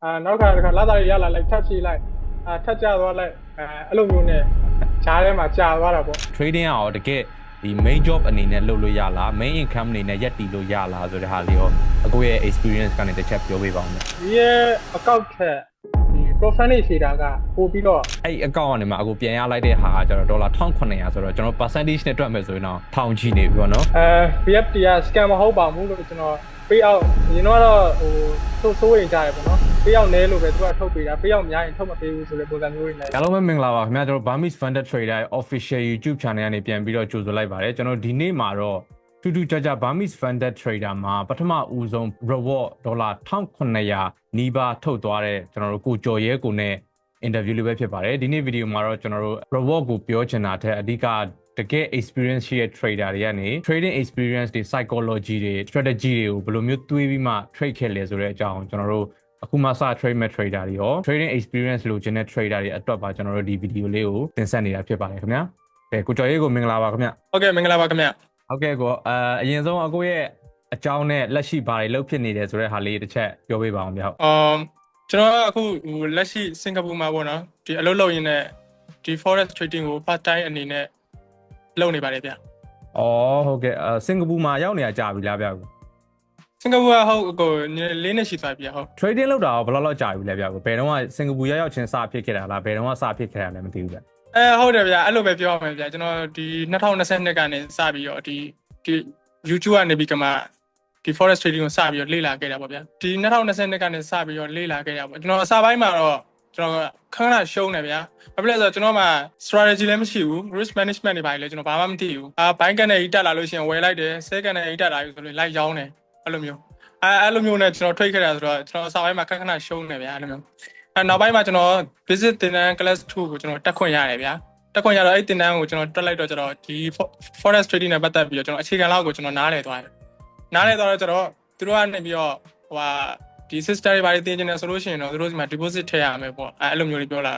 နောက်ခါလာတာရလာလိုက်ထပ်ဖြေးလိုက်ထပ်ကြသွားလိုက်အဲ့လိုမျိုးနဲ့ဈားထဲမှာကြာသွားတာပေါ့ trading ရောတကယ်ဒီ main job အနေနဲ့လုပ်လို့ရလား main income အနေနဲ့ရက်တည်လို့ရလားဆိုတဲ့ဟာလေးရောအခုရဲ့ experience ကနေတစ်ချက်ပြောပေးပါဦးမယ်ဒီရဲ့အကောက်ထက်ဒီ profit ဖြေတာကပို့ပြီးတော့အဲ့ account ကနေမှာအခုပြန်ရလိုက်တဲ့ဟာကကျတော့ဒေါ်လာ1900ဆိုတော့ကျွန်တော် percentage နဲ့တွက်မယ်ဆိုရင်တော့ထောင်ချီနေပြီပေါ့နော်BFT က scam မဟုတ်ပါဘူးလို့ကျွန်တော်ပေးအောင်ညီတော့ဟိုစိုးရင်ကြရပေါ့နော်ပေးအောင်နဲလို့ပဲသူကထုတ်ပေးတာပေးအောင်များရင်ထုတ်မပေးဘူးဆိုတဲ့ပုံစံမျိုးတွေနဲ့အားလုံးပဲမင်္ဂလာပါခင်ဗျာကျွန်တော် Burmese Funded Trader official YouTube channel ကနေပြန်ပြီးတော့ကြိုဆိုလိုက်ပါတယ်ကျွန်တော်ဒီနေ့မှာတော့ထူးထူးခြားခြား Burmese Funded Trader မှာပထမဦးဆုံး reward ဒေါ်လာ1900နီးပါးထုတ်သွားတဲ့ကျွန်တော်တို့ကိုကျော်ရဲကိုနဲ့ interview လေးပဲဖြစ်ပါတယ်ဒီနေ့ဗီဒီယိုမှာတော့ကျွန်တော်တို့ reward ကိုပြောချင်တာထက်အဓိကတကယ် experience ရှိတဲ့ trader တွေကနေ trading experience တွေ psychology တွေ strategy တွေကိုဘယ်လိုမျိုးတွေးပြီးမှ trade ခဲ့လဲဆိုတဲ့အကြောင်းကျွန်တော်တို့အခုမှစ trade မဲ့ trader တွေရော trading experience လိုချင်တဲ့ trader တွေအတွက်ပါကျွန်တော်တို့ဒီဗီဒီယိုလေးကိုတင်ဆက်နေတာဖြစ်ပါတယ်ခင်ဗျာ။ကိုကျော်ရေးကိုမင်္ဂလာပါခင်ဗျ။ဟုတ်ကဲ့မင်္ဂလာပါခင်ဗျ။ဟုတ်ကဲ့ကိုအရင်ဆုံးအခုရဲ့အကြောင်းနဲ့လက်ရှိဘာတွေလုပ်ဖြစ်နေတယ်ဆိုတဲ့ဟာလေးတစ်ချက်ပြောပေးပါအောင်ဗျာ။ကျွန်တော်အခုလက်ရှိစင်ကာပူမှာပေါ့နော်ဒီအလုပ်လုပ်ရင်းနဲ့ဒီ forex trading ကို part time အနေနဲ့လုပ်နေပါတယ်ဗျ။ဟုတ်ကဲ့စင်ကာပူမှာရောက်နေတာကြာပြီလားဗျာကိုစင်ကာပူကဟုတ်ကို၄နှစ်ရှိသွားပြီဟုတ် trading လုပ်တာဘယ်လောက်ကြာပြီလဲဗျာကိုဘယ်တော့မှစင်ကာပူရောက်ချင်းစဖြစ်ခဲ့တာလားဘယ်တော့မှစဖြစ်ခဲ့တာလဲမသိဘူးဗျဟုတ်တယ်ဗျအဲ့လိုပဲပြောရမယ်ဗျကျွန်တော်ဒီ2022ကနေစပြီးတော့ဒီ YouTube ကနေပြီးကမှဒီ forex trading ကိုစပြီးတော့လေ့လာခဲ့တာပေါ့ဗျဒီ2022ကနေစပြီးတော့လေ့လာခဲ့တာပေါ့ကျွန်တော်အစပိုင်းမှာတော့ကျွန်တော်ခဏရှုံးတယ်ဗျာဘာဖြစ်လဲဆိုတော့ကျွန်တော်မှာ strategy လည်းမရှိဘူး risk management တွေပါလေကျွန်တော်ဘာမှမသိဘူးဘိုင်းကန်နဲ့ကြီးတက်လာလို့ရှိရင်ဝယ်လိုက်တယ်ဆဲကန်နဲ့ကြီးတက်လာပြီဆိုလို့လိုက်ရောင်းတယ်အဲ့လိုမျိုးအဲ့လိုမျိုးနဲ့ကျွန်တော် trade ခဲ့တာဆိုတော့ကျွန်တော်အစပိုင်းမှာခဏရှုံးတယ်ဗျာအဲ့လိုမျိုးနောက်ပိုင်းမှာကျွန်တော် visit သင်တန်း class 2ကိုကျွန်တော်တက်ခွင့်ရတယ်ဗျာတက်ခွင့်ရတော့အဲ့သင်တန်းကိုကျွန်တော်တက်လိုက်တော့ကျွန်တော်ဒီ forex trading နဲ့ပတ်သက်ပြီးတော့ကျွန်တော်အခြေခံလောက်ကိုကျွန်တော်နားလည်သွားတယ်နားလည်သွားတော့ကျွန်တော်သူတို့ကနေပြီးတော့ဒီ sister တွေဘာတွေတင်နေတယ်ဆိုလို့ရှိရင်တော့သူတို့ဒီမှာ deposit ထည့်ရမယ်ပေါ့အဲ့လိုမျိုးတွေပြောလာ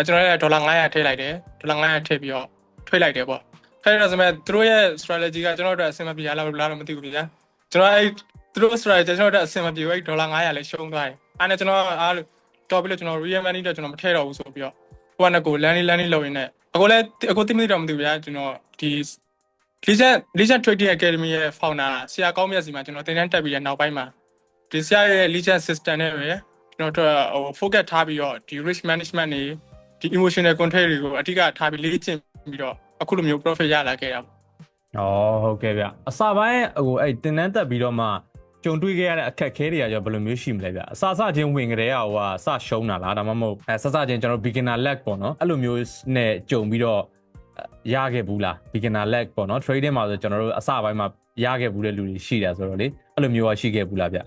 ကျွန်တော်လည်းဒေါ်လာ900ထည့်လိုက်တယ်ဒေါ်လာ900ထည့်ပြီးတော့ထွေးလိုက်တယ်ပေါ့ထည့်ရတော့ဆိုမဲ့သူတို့ရဲ့ strategy ကကျွန်တော်တို့အဆင်မပြေလားတော့မသိဘူးဗျာကျွန်တော်အဲ့သူတို့ strategy ကျွန်တော်တို့အဆင်မပြေဘူးအဲ့ဒေါ်လာ900လည်းရှုံးသွားတယ်အဲ့နဲ့ကျွန်တော်တော်ပြီးတော့ကျွန်တော် real money တော့ကျွန်တော်မထည့်တော့ဘူးဆိုပြီးတော့ဟိုကလမ်းလေးလုံရင်းနဲ့အခုသိမသိတော့မသိဘူးဗျာကျွန်တော်ဒီ Legend Trading Academy ရဲ့ founder ဆရာကောင်းမြတ်စီမှာကျွန်တော်သင်တန်းတက်ပြီးတဲ့နောက်ပိုင်းမှာဒီဆရာရဲ့ Legend System နဲ့ပဲကျွန်တော်တို့focus ထားပြီးတော့ဒီ risk management တွေဒီ emotional control တွေကိုအဓိကထားပြီးလေ့ကျင့်ပြီးတော့အခုလိုမျိုး profit ရလာခဲ့တာပေါ့ဟုတ်ကဲ့ဗျအစပိုင်းအဲ့သင်တန်းတက်ပြီးတော့မှကြုံတွေ့ခဲ့ရတဲ့အခက်အခဲတွေကဘယ်လိုမျိုးရှိမလဲဗျအစချင်းဝင်ကြတဲ့စရှုံးတာလားဒါမှမဟုတ်စချင်းကျွန်တော် beginner lag ပေါ့နော်အဲ့လိုမျိုးနဲ့ကြုံပြီးတော့ရခဲ့ဘူးလား beginner lag ပေါ့နော် trading မှာဆိုကျွန်တော်တို့အစပိုင်းမှာရခဲ့ဘူးတဲ့လူတွေရှိတယ်ဆိုတော့လေအဲ့လိုမျိုးရှိခဲ့ဘူးလားဗ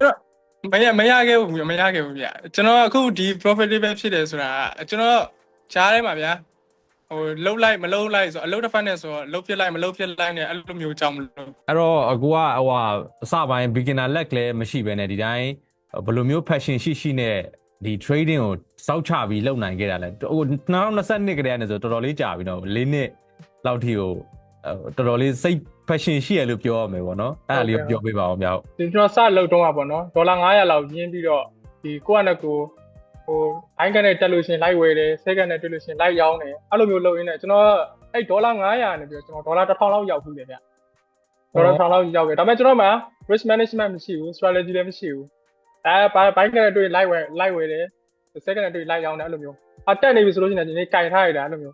ျမရခဲ့ဘူးဗျကျွန်တော်အခုဒီ profitable ဖြစ်တယ်ဆိုတာကျွန်တော်ကြားထဲမှာဗျာလှုပ်လိုက်မလှုပ်လိုက်ဆိုအလုပ်တစ်ဖက်နဲ့ဆိုတော့လှုပ်ပြစ်လိုက်မလှုပ်ပြစ်လိုက်နဲ့အဲ့လိုမျိုးကြောင်းမလို့အဲ့တော့အခုကအစပိုင်း beginner lag လည်းမရှိဘဲနဲ့ဒီတိုင်းဘယ်လိုမျိုး passion ရှိနဲ့ဒီ trading ကိုစောက်ချပြီးလုပ်နိုင်ခဲ့တာလဲ2022ကတည်းကနေဆိုတော်တော်လေးကြာပြီတော့4နှစ်လောက်ထိကိုတော်တော်လေးစိတ် passion ရှိရလို့ပြောရမယ်ပေါ့နော်အဲ့ဒါလေးပြောပေးပါအောင်ဗျာဒီကျွန်တော်စလုပ်တော့ပေါ့နော်ဒေါ်လာ900လောက်ရင်းပြီးတော့ဒီကိုယ့်အနေကိုဘိုင်းကန်နဲ့တက်လို့ရှင်လိုက်ဝယ်တယ်ဆဲကန်နဲ့တွေ့လို့ရှင်လိုက်ရောင်းတယ်အဲ့လိုမျိုးလုပ်ရင်းနဲ့ကျွန်တော်အဲ့ဒေါ်လာ900နဲ့ပြီးတော့ကျွန်တော်ဒေါ်လာ1000လောက်ရောက်ဘူးလေဗျဒေါ်လာ1000လောက်ရောက်ခဲ့ဒါပေမဲ့ကျွန်တော်မှာ risk management မရှိဘူး strategy လည်းမရှိဘူးဘိုင်းကန်နဲ့တွေ့လိုက်ဝယ်တယ်ဆဲကန်နဲ့တွေ့လိုက်ရောင်းတယ်အဲ့လိုမျိုးတက်နေပြီဆိုလို့ရှိရင်ဒီနေ့ကင်ထားရတာအဲ့လိုမျို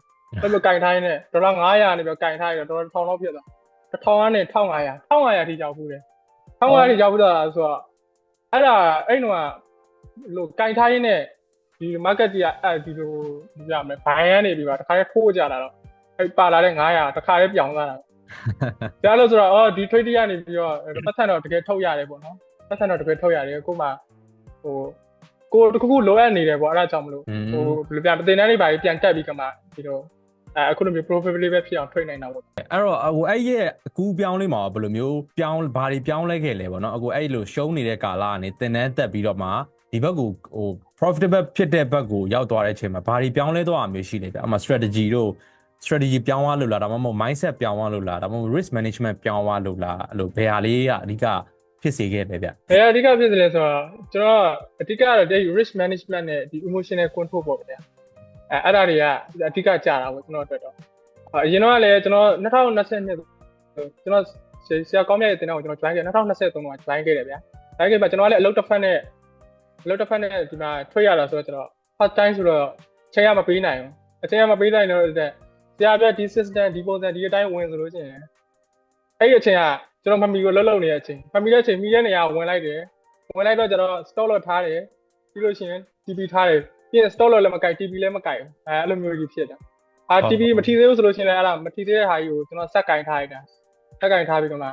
းကင်ထားရင်းနဲ့ဒေါ်လာ900နဲ့ပြီးတော့ကင်ထားရတော့ဒေါ်လာ1000လောက်ဖြစ်သွား1000ကနေ1500ထိရောက်ဘူးတယ်1500ထိရောက်ပြီးတော့ဆိုတော့အဲ့တော့လို့ကင်ထားရင်းနဲ့ဒီ market ကြီးကဒီလိုပြမယ်ဘိုင်းရနေပြီပါတခါလေးခိုးကြတာတော့အဲ့ပါလာတဲ့900တခါလေးပြောင်းသွားတာကြားလို့ဆိုတော့ဒီ trade ကနေပြီးတော့ပတ်သက်တော့တကယ်ထုတ်ရတယ်ပေါ့နော်ပတ်သက်တော့တကယ်ထုတ်ရတယ်ကိုမှကိုတခုလိုအပ်နေတယ်ပေါ့အဲ့ဒါကြောင့်မလို့ဘယ်လိုပြန်တင်တန်းလေးပါပြန်တက်ပြီးကမှဒီတော့အခုလိုမျိုး profitable ပဲဖြစ်အောင် trade နိုင်တာပေါ့အဲ့တော့အဲ့ရဲ့အကူပြောင်းလေးမှာဘယ်လိုမျိုးဘာတွေပြောင်းလဲခဲ့လဲပေါ့နော်အခုအဲ့လိုရှုံးနေတဲ့ကာလကနေတင်တန်းတက်ပြီးတော့မှဒီဘက်ကိုprofitable ဖြစ်တဲ့ဘက်ကိုရောက်သွားတဲ့အချိန်မှာဘာတွေပြောင်းလဲသွားအောင်မျိုးရှိလဲဗျအမှ strategy ပြောင်းသွားလို့လားဒါမှမဟုတ် mindset ပြောင်းသွားလို့လားဒါမှမဟုတ် risk management ပြောင်းသွားလို့လားအဲ့လိုဘယ်ဟာလေးကအဓိက ဖြစ်စေခဲ့တယ်ဗျ အဓိကဖြစ်တယ်ဆိုတော့ကျွန်တော်အဓိကတော့ဒီ risk management နဲ့ဒီ emotional control ပေါ့ဗျာအဲ့ဒါတွေကအဓိကကြာတာပေါ့ကျွန်တော်အတွက်တော့အရင်တော့လည်းကျွန်တော်2022ကျွန်တော်ဆရာကောင်းမြတ်ရဲ့တင်တော့ကျွန်တော် join ခဲ့2023တော့ join ခဲ့တယ်ဗျာ join ခဲ့ပါကျွန်တော်လည်းအလုပ်တစ်ဖက်နဲ့ဒီမှာထွက်ရတာဆိုတော့ကျွန်တော် part time ဆိုတော့ချိန်ရမပေးနိုင်ဘူးအချိန်ရမပေးနိုင်တော့ဆရာပြဒီ system ဒီပုံစံဒီအတိုင်းဝင်ဆိုလို့ရှိရင်အဲ့ဒီအချိန်ကကျွန်တော်မမီကိုလှုပ်နေတဲ့အချိန်မမီတဲ့အချိန်မီတဲ့နေရာဝင်လိုက်တယ်ဝင်လိုက်တော့ကျွန်တော် store လို့ထားတယ်ပြီးလို့ရှိရင် TP ထားတယ်ပြီးရင် store လို့လည်းမကိုက် TP လည်းမကိုက်ဘူးအဲ့လိုမျိုးကြီးဖြစ်တယ်TP မထီသေးဘူးဆိုလို့ရှိရင်လည်းအဲ့ဒါမထီသေးတဲ့ဟာကြီးကိုကျွန်တော်ဆက်ကင်ထားလိုက်တာဆက်ကင်ထားပြီးတော့မှ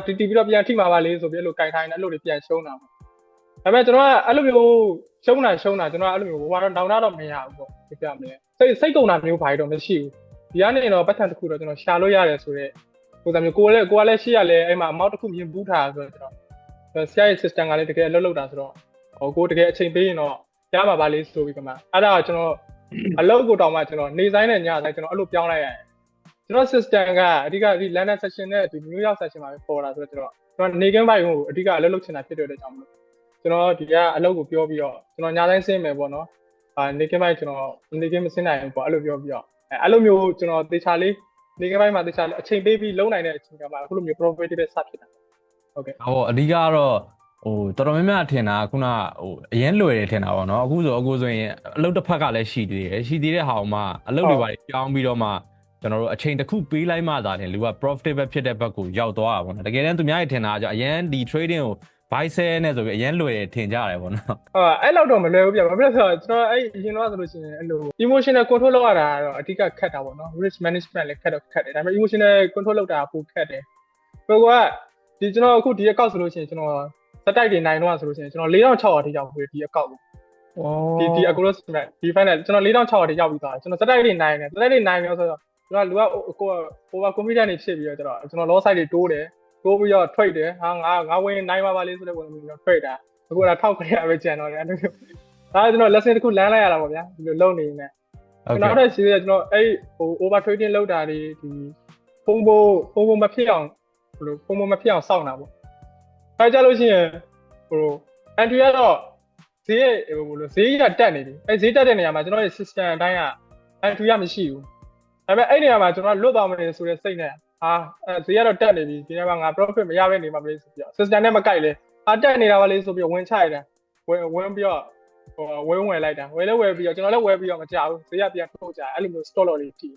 TP တော့ပြန်ထိမှာပါလေဆိုပြီးအဲ့လိုကင်ထားရင်အဲ့လိုတွေပြန်ရှုံးတာပေါ့ဒါပေမဲ့ကျွန်တော်ကအဲ့လိုမျိုးရှုံးတာကျွန်တော်အဲ့လိုမျိုးဟိုကတော့တောင်းတော့မရဘူးပေါ့ပြပြမလဲစိတ်ကုန်တာမျိုးဘာလို့မရှိဘူးဒီကနေတော့ပတ်ထန်တစ်ခုတော့ကျွန်တော်ရှာလို့ရတယ်ဆိုတော့ပုံစံမျိုးကိုကလည်းရှိရလဲအဲ့မှာအမောက်တစ်ခုမြင်ဘူးထားဆိုတော့ဆရာရဲ့ system ကလည်းတကယ်အလုပ်လုပ်တာဆိုတော့ဟိုကိုတကယ်အချိန်ပေးရင်တော့ရမှာပါလေဆိုပြီးကမှအဲ့ဒါကကျွန်တော်အလုပ်ကိုတောင်မှကျွန်တော်နေဆိုင်နဲ့ညဆိုင်ကျွန်တော်အဲ့လိုပြောင်းလိုက်ရတယ်ကျွန်တော် system ကအဓိကဒီ London session နဲ့ဒီ New York session မှာပဲပေါ်လာဆိုတော့ကျွန်တော်နေကင်းဘိုင်ကိုအဓိကအလုပ်လုပ်ချင်တာဖြစ်တဲ့အတွက်ကြောင့်မလို့ကျွန်တော်ဒီကအလုပ်ကိုပြောပြီးတော့ကျွန်တော်ညတိုင်းဆင်းမယ်ပေါ့နော်နေကင်းဘိုင်ကျွန်တော်နေကင်းမဆင်းနိုင်ဘူးပေါ့အဲ့လိုပြောပြီးတော့အဲ့လိုမျိုးကျွန်တော်တေချာလေးနေကင်းဘိုင်မှာတေချာလေးအချိန်ပေးပြီးလုံနိုင်တဲ့အချိန်ကမှအခုလိုမျိုး profitable စဖြစ်တာဟုတ်ကဲ့ဟိုအဓိကတော့ဟိုတော်တော်များများထင်တာခုနဟိုအရင်လွယ်တယ်ထင်တာပေါ့နော်အခုဆိုရင်အလုပ်တစ်ဖက်ကလည်းရှိသေးတဲ့ဟာမှအလုပ်တွေပါပြောင်းပြီးတော့မှကျွန်တော်တို့အချိန်တစ်ခုပေးလိုက်မှသာတယ်လူက profitable ဖြစ်တဲ့ဘက်ကိုရောက်သွားတာပေါ့နော်တကယ်တမ်းသူများရဲ့ထင်တာကအရင်ဒီ trading ကို buy sell နဲ့ဆိုပြီးအရင်လွယ်တယ်ထင်ကြရတယ်ပေါ့နော်အဲ့လောက်တော့မလွယ်ဘူးဗျဘာဖြစ်လို့ဆိုတော့ကျွန်တော်အဲ့ရင်တော့ဆိုလို့ရှိရင်အဲ့လို emotional control လုပ်ရတာတော့အဓိကခက်တာပေါ့နော် risk management လည်းခက်တယ်ဒါပေမဲ့ emotional control လုပ်တာပိုခက်တယ်ဆိုတော့ဒီကျွန်တော်အခုဒီအကောက်ဆိုလို့ရှိရင်ကျွန်တော်စတိုက်တွေနိုင်တော့ဆိုလို့ရှိရင်ကျွန်တော်4600အထိရောက်ပြီဒီအကောက်ကိုဒီ Agros ဒီ final ကျွန်တော်4600အထိရောက်ပြီးသွားတယ်ကျွန်တော်စတိုက်တွေနိုင်တယ်စတိုက်တွေနိုင်ရောဆိုတော့ကျွန်တော်လူကကို over confident နေဖြစ်ပြီးတော့ကျွန်တော် loss side တွေတိုးတယ်တိုးပြီးတော့ trade တယ်ဟာငါဝင်နိုင်ပါလေဆိုတဲ့ပုံစံမျိုး trade တာအခုကထောက်ကြရပဲကြံတော့တယ်အဲ့လိုမျိုးဒါကျွန်တော် lesson တစ်ခုလမ်းလိုက်ရတာပေါ့ဗျာဒီလိုလုပ်နေနေနောက်တော့ရှိသေးတယ်ကျွန်တော်အဲ့ဟို over trading လုပ်တာတွေဒီပုံမဖြစ်အောင်ဘယ်လိုပုံမဖြစ်အောင်စောင့်တာပေါ့အဲကြလို့ရှိရင်ဟို entry ကတော့ဈေးဟိုလိုဈေးကတက်နေပြီအဲဈေးတက်တဲ့နေရာမှာကျွန်တော်ရဲ့ system အတိုင်းက entry ကမရှိဘူးဒါပေမဲ့အဲ့နေရာမှာကျွန်တော်လွတ်သွားမနေဆိုတဲ့စိတ်နဲ့ဈေးကတော့တက်နေပြီဒီနေ့မှာငါ profit မရဘဲနေမှာမလို့ဆိုပြီးတော့ system နဲ့မကိုက်လဲတက်နေတာပါလေဆိုပြီးဝင်ချရတယ်ဝင်ပြီးတော့ဟိုဝင်လိုက်တာဝယ်ပြီးတော့ကျွန်တော်လည်းဝယ်ပြီးတော့မကြဘူးဈေးကပြန်ထုတ်ကြအဲ့လိုမျိုး stop loss လေးကြည့်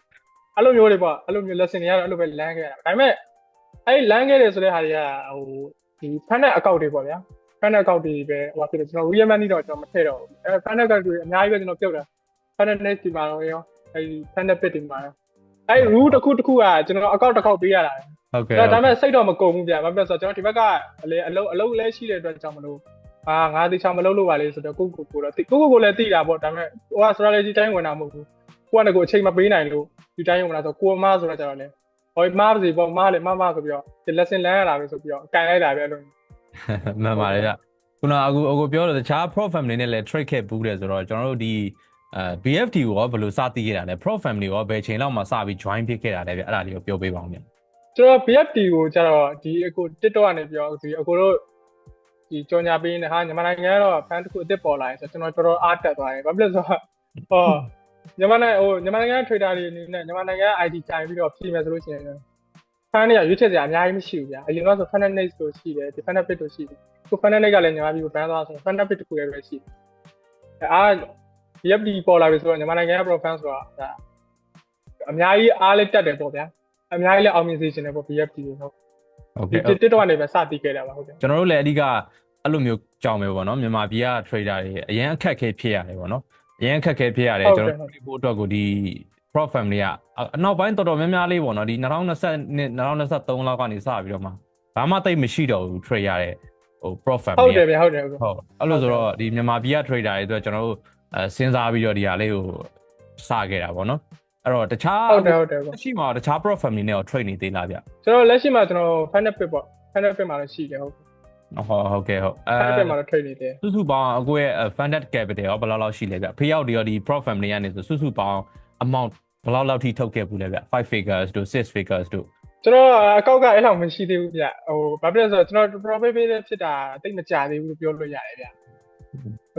အဲ့လိုမျိုးတွေပေါ့အဲ့လိုမျိုး lesson တွေကတော့အဲ့လိုပဲလမ်းခဲ့ရတာဒါပေမဲ့အဲ့လမ်းခဲ့တယ်ဆိုတဲ့ဟာတွေကဟိုဒီ funnel account တွေပေါ့ဗျာ funnel account တွေပဲဟိုဖြစ်တယ်ကျွန်တော် real money တော့ကျွန်တော်မထည့်တော့ဘူးအဲ့ funnel account တွေအများကြီးပဲကျွန်တော်ပြုတ်တာ funnel net ဒီမှာရောအဲ့ funnel bit ဒီမှာရောအဲ့ rule တစ်ခုကကျွန်တော် account တစ်ခေါက်ပေးရတာဟုတ်ကဲ့ဒါပေမဲ့စိတ်တော့မကုန်ဘူးဗျာဘာဖြစ်လို့ဆိုတော့ကျွန်တော်ဒီဘက်ကအလုပ်လည်းရှိတဲ့အတွက်ကြောင့်မလို့ငါတေချာမလုပ်လို့ပါလေဆိုတော့ကိုတော့ကိုလည်းသိတာပေါ့ဒါပေမဲ့ဟိုက strategy တိုင်းဝင်တာမဟုတ်ဘူးကိုကလည်းကိုအချိန်မပေးနိုင်လို့ဒီတိုင်းဝင်လာဆိုကိုမဆိုတော့ကျတော့လေဟိုမားပါစီပေါ့မားလေမားဆိုပြီးတော့ဒီ lesson လမ်းရတာပဲဆိုပြီးတော့အကန်လိုက်တာပဲအဲ့လိုမှန်ပါတယ်ဗျခုနအခုပြောတော့တခြား pro family နဲ့လည်း trade ခဲ့ဘူးတယ်ဆိုတော့ကျွန်တော်တို့ဒီBFT ကိုရောဘယ်လိုစသိခဲ့တာလဲ pro family ရောဘယ်ချိန်လောက်မှစပြီး join ဖြစ်ခဲ့တာလဲဗျအဲ့ဒါလေးကိုပြောပေးပါဦးဗျကျွန်တော် BFT ကိုကျတော့ဒီအခု TikTok ကနေပြောဒီအခုတို့ဒီကြော်ညာပေးနေဟာမြန်မာနိုင်ငံကတော့ fan တစ်ခုအစ်စ်ပေါ်လာရင်ဆိုကျွန်တော်တော်တော်အားတက်သွားတယ်ဘာဖြစ်လို့ဆိုတော့မြန်မာနိုင်ငံ trader တွေအနေနဲ့မြန်မာနိုင်ငံ ID တိုင်ပြီးတော့ပြင်မယ်ဆိုလို့ရှိရင် fan တွေကရွေးချယ်စရာအများကြီးမရှိဘူးဗျာအရင်ကဆို fan net ဆိုရှိတယ်ဒီ fan bit တို့ရှိတယ်ခု fan net ကလည်းညီမပြီး ban သွားဆို fan bit တစ်ခုလည်းပဲရှိတယ်BFT ပေါ်လာပြီဆိုတော့မြန်မာနိုင်ငံက pro fan ဆိုတာဒါအများကြီးအားလည်းတက်တယ်ပေါ့ဗျာအများကြီးလည်းအောင်မြင်စေချင်တယ်ပေါ့ BFT ကိုဟုတ်ကဲ့ TikTok ကနေပဲစတည်ခဲ့တာပါဟုတ်ကဲ့ကျွန်တော်တို့လည်းအဓိကအဲ့လိုမျိုးကြောင်ပဲပေါ့နော်မြန်မာပြည်က trader တွေအရင်အခက်ခဲဖြစ်ရတယ်ပေါ့နော်အရင်အခက်ခဲဖြစ်ရတယ်ကျွန်တော်တို့အတွက်ကိုဒီ pro family ကအနောက်ပိုင်းတော်တော်များများလေးပေါ့နော်ဒီ2020 2023လောက်ကနေစပြီးတော့မှဘာမှတိတ်မရှိတော့ဘူး trader ရဲ့ဟို pro family ဟုတ်တယ်ဗျဟုတ်တယ်ဟုတ်အဲ့လိုဆိုတော့ဒီမြန်မာပြည်က trader တွေအတွက်ကျွန်တော်တို့စဉ်းစားပြီးတော့ဒီဟာလေးကိုစခဲ့တာပေါ့နော်အဲ့တော့တခြားဟုတ်တယ်ရှိမှာတခြား pro family နဲ့ရော trade နေသေးလားဗျကျွန်တော်လက်ရှိမှာကျွန်တော် fan bit ပေါ့ fan bit မှာလည်းရှိတယ်ဟုတ်ကဲ့ဟုတ် fan bit မှာလည်း trade နေတယ်စုပေါင်းအခုရဲ့ funded capital ရောဘယ်လောက်လောက်ရှိလဲဗျ payout တွေရောဒီ pro family ကနေဆိုစုပေါင်း amount ဘယ်လောက်လောက်ထိထုတ်ခဲ့ဘူးလဲဗျ5 figures တို့6 figures တို့ ကျွန်တော်အကောက်ကအဲ့လောက်မရှိသေးဘူးဗျဟိုဘာဖြစ်လဲဆိုတော့ကျွန်တော် profit ပေးတဲ့ဖြစ်တာတိတ်မကြသေးဘူးလို့ပြောလို့ရတယ်ဗ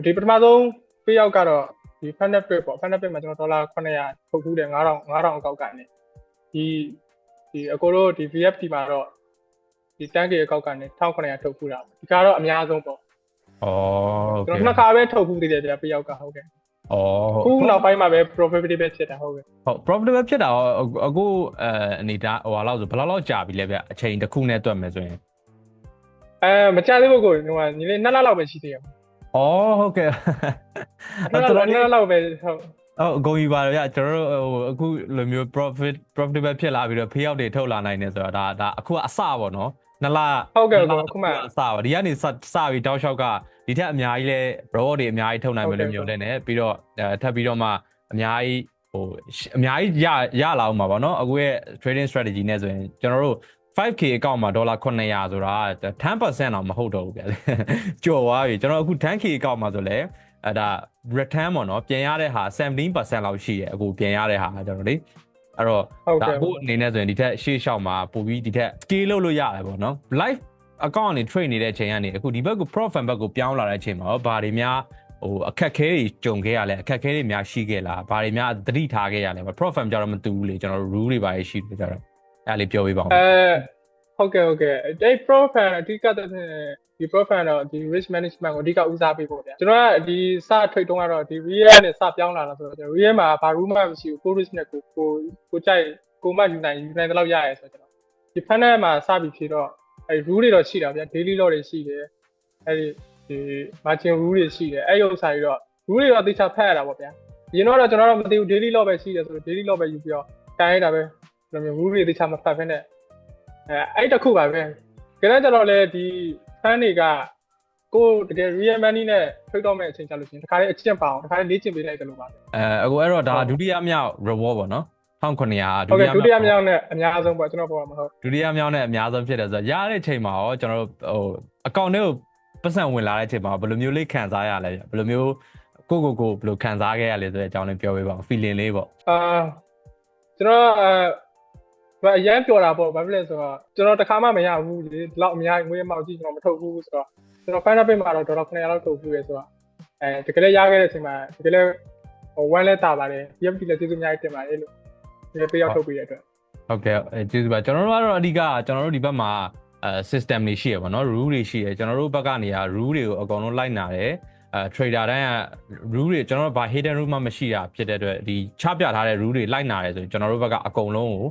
ျဒီပထမဆုံးပေးရောက်ကတော့ဒီ funded bid ပေါ့ funded bid မှာကျွန်တော်ဒေါ်လာ900ထုတ်ဘူးတယ်9000အကောက်ကနေဒီအကိုတို့ဒီ VFT မှာတော့ဒီ 10k အကောက်ကနေ1900ထုတ်ဘူးတာဒီကတော့အများဆုံးပေါ့ကျွန်တော်နှစ်ခါပဲထုတ်ဘူးသေးတယ်ဗျပေးရောက်ကဟုတ်ကဲ့ခုနောက်ပိုင်းမှာပဲ profitable ဖြစ်တာဟုတ်ကဲ့ဟုတ် profitable ဖြစ်တာအခုအနေဒါဟိုလောက်ဆိုဘယ်လောက်ကြာပြီလဲဗျအချိန်တစ်ခုနဲ့တွက်မယ်ဆိုရင်မကြာသေးဘူးကိုဟိုညီလေး2လလောက်ပဲရှိသေးတယ်ဟုတ်ကဲ့2လလောက်ပဲဟုတ်အကုန်ပြီပါဗျကျွန်တော်တို့ဟိုအခုလိုမျိုး profitable ဖြစ်လာပြီးတော့ payout တွေထုတ်လာနိုင်နေဆိုတော့ဒါအခုကအစပေါ့နော်2လဟုတ်ကဲ့အခုမှအစပါဒီကနေစပြီးတောက်လျှောက်ကဒီထက်အများကြီးလဲ reward တွေအများကြီးထုတ်နိုင်မယ်လို့မျိုးလဲနေပြီးတော့ထပ်ပြီးတော့မှအများကြီးအများကြီးရလာအောင်ပါဗောနော်အခုရဲ့ trading strategy နဲ့ဆိုရင်ကျွန်တော်တို့ 5k အကောင့်မှာ$900ဆိုတာ10% တော့မဟုတ်တော့ဘူးဗျကျော်သွားပြီကျွန်တော်အခု 10k အကောင့်မှာဆိုလဲဒါ return ပေါ့နော်ပြန်ရတဲ့ဟာ 17% လောက်ရှိတယ်အခုပြန်ရတဲ့ဟာကျွန်တော်လေအဲ့တော့ဒါအခုအနေနဲ့ဆိုရင်ဒီထက်ရှေ့လျှောက်မှာပို့ပြီးဒီထက် scale လုပ်လို့ရတယ်ပေါ့နော် live account ကနေ trade နေတဲ့အချိန်ကနေအခုဒီဘက်ကို profit ဘက်ကိုပြောင်းလာတဲ့အချိန်မှာဘာတွေများဟိုအခက်ခဲတွေကြုံခဲ့ရလဲအခက်ခဲတွေများရှိခဲ့လားဘာတွေများသတိထားခဲ့ရလဲ profit ကြတော့မတူဘူးလေကျွန်တော်တို့ rule တွေပါရှိတယ်ကြတော့အဲ့လေးပြောပေးပါဦးဟုတ်ကဲ့ဒီ profit အဓိကတဲ့ဒီ profit တော့ဒီ risk management ကိုအဓိကဦးစားပေးဖို့ဗျာကျွန်တော်ကဒီစ trade တုန်းကတော့ဒီ real နဲ့စပြောင်းလာတာဆိုတော့ကျွန်တော် real မှာဘာ rule မှမရှိဘူး risk နဲ့ကိုကြိုက်ကိုမှယူနိုင်တဲ့လောက်ရရဲဆိုတော့ကျွန်တော်ဒီ funnel မှာစပြီးဖြေတော့အဲ့ rule တွေတော့ရှိတာဗျာ daily lot တွေရှိတယ်အဲ့ဒီ margin rule တွေရှိတယ်အဲ့ဥစ္စာတွေတော့ rule တွေတော့သေချာဖတ်ရတာပေါ့ဗျာရင်တော့ကျွန်တော်တို့မသိဘူး daily lot ပဲရှိတယ်ဆိုတော့ daily lot ပဲယူပြီးတော့တိုင်းရတာပဲကျွန်တော် rule တွေသေချာမဖတ်ဖက်နဲ့အဲ့တခုပါပဲကြတဲ့ကြတော့လေဒီ fan တွေကကိုတကယ် real money နဲ့ trade တော့မဲ့အချိန်ကြာလို့ရှိရင်တခါလေးအကျင့်ပါအောင်တခါလေးလေ့ကျင့်ပေးလိုက်တယ်လို့ပါအခုအဲ့တော့ဒါဒုတိယမြောက် reward ပေါ့နော်1900ဒုတိယမြောက်နဲ့အများဆုံးပေါ့ကျွန်တော်ပြောမှာဟုတ်ဒုတိယမြောက်နဲ့အများဆုံးဖြစ်တယ်ဆိုတော့ရတဲ့ချိန်မှာရောကျွန်တော်တို့ဟိုအကောင့်ထဲကိုပတ်စံဝင်လာတဲ့ချိန်မှာဘယ်လိုမျိုးလေးခံစားရလဲဗျဘယ်လိုမျိုးကိုဘယ်လိုခံစားခဲ့ရလဲဆိုတဲ့အကြောင်းလေးပြောပေးပါဦး feeling လေးပေါ့ကျွန်တော်အရန်ပြောတာပေါ့ဘာဖြစ်လဲဆိုတော့ကျွန်တော်တခါမှမရဘူးလေဒီလောက်အများကြီးငွေမောက်ကြည့်ကျွန်တော်မထုတ်ဘူးဆိုတော့ကျွန်တော် final pay မှာတော့ဒေါ်လာ900လောက်ထုတ်ဘူးလေဆိုတော့တကယ်လည်းရခဲ့တဲ့အချိန်မှာတကယ်လည်းဟို1လဲတာပါတယ် PFT လည်းကျေးဇူးအများကြီးတင်ပါတယ်လို့ဒီပေးရောက်ထုတ်ပေးရတဲ့အတွက်ဟုတ်ကဲ့ကျေးဇူးပါကျွန်တော်တို့ကတော့အဓိကကျွန်တော်တို့ဒီဘက်မှာsystem တွေရှိရပါတော့ rule တွေရှိရကျွန်တော်တို့ဘက်ကနေရ rule တွေကိုအကုန်လုံးလိုက်နာတယ်trader တိုင်းက rule တွေကျွန်တော်တို့ဘာ hidden rule မှမရှိတာဖြစ်တဲ့အတွက်ဒီချပြထားတဲ့ rule တွေလိုက်နာတယ်ဆိုရင်ကျွန်တော်တို့ဘက်ကအကုန်လုံးကို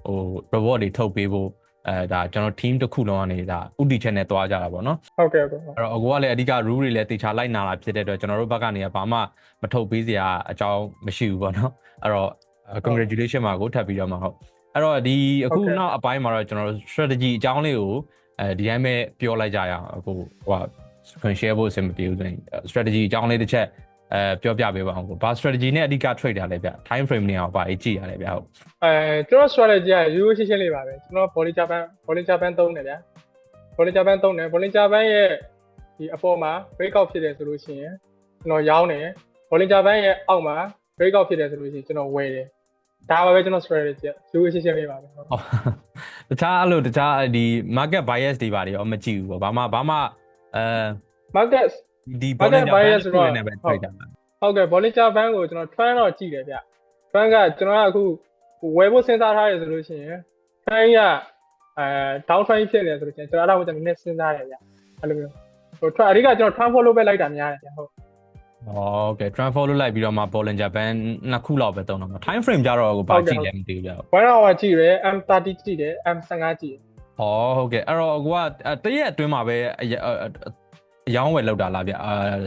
ဟို reward တွေထုတ်ပေးဖို့ဒါကျွန်တော် team တစ်ခုလုံးကနေဒါဥတီချက်နဲ့တွားကြတာပေါ့နော်ဟုတ်ကဲ့အဲ့တော့အကိုကလည်းအဓိက rule တွေလည်းတေချာလိုက်နာတာဖြစ်တဲ့အတွက်ကျွန်တော်တို့ဘက်ကနေဘာမှမထုတ်ပေးစရာအကြောင်းမရှိဘူးပေါ့နော်အဲ့တော့ congratulation ပါကိုထပ်ပြီးတော့မှာဟုတ်အဲ့တော့ဒီအခုနောက်အပိုင်းမှာတော့ကျွန်တော်တို့ strategy အကြောင်းလေးကိုဒီတိုင်းပဲပြောလိုက်ကြရအောင်အခုဟို share ဖို့အဆင်မပြေဘူးဆိုရင် strategy အကြောင်းလေးတစ်ချက်ပြောပြပေးပါအောင်ကိုဘာ strategy နဲ့အဓိက trade တာလဲဗျ time frame နဲ့အောင်ဘာအကြည့်ရလဲဗျဟုတ်ကျွန်တော် strategy ကရိုးရိုးရှင်းရှင်းလေးပါပဲကျွန်တော် Bollinger Band သုံးတယ်ဗျာ Bollinger Band သုံးတယ် Bollinger Band ရဲ့ဒီအပေါ်မှာ breakout ဖြစ်တယ်ဆိုလို့ရှိရင်ကျွန်တော်ရောင်းတယ် Bollinger Band ရဲ့အောက်မှာ breakout ဖြစ်တယ်ဆိုလို့ရှိရင်ကျွန်တော်ဝယ်တယ်ဒါပါပဲကျွန်တော် strategy ရိုးရိုးရှင်းရှင်းလေးပါပဲဟုတ်တခြားဒီ market bias တွေပါတယ်ရောမကြည့်ဘူးပေါ့ဘာမှmarket ဒီ Bollinger Band ဆိုတော့ဟုတ်ကဲ့ Bollinger Band ကိုကျွန်တော် trend တော့ကြည့်တယ်ဗျ trend ကကျွန်တော်ကအခုဝယ်ဖို့စဉ်းစားထားရဆိုလို့ရှိရင် trend ကdown trend ဖြစ်နေတယ်ဆိုလို့ရှိရင်ကျွန်တော်အဲ့ဒါကိုကျွန်တော်နည်းစဉ်းစားရတယ်ဗျအဲ့လိုမျိုးဟို trend အဓိကကျွန်တော် trend follow ပဲလိုက်တာများတယ်ဗျဟုတ်โอเค trend follow လိုက်ပြီးတော့မှ Bollinger Band နှစ်ခုလောက်ပဲသုံးတော့မှာ time frame ကြတော့ကိုဘာကြည့်လဲမသိဘူးဗျ1 hour ကြည့်တယ် M30 ကြည့်တယ် M15 ကြည့်တယ်ဟုတ်ကဲ့အဲ့တော့ကိုကတရက်အတွင်းမှာပဲအယောင်းဝယ်လောက်တာလားဗျ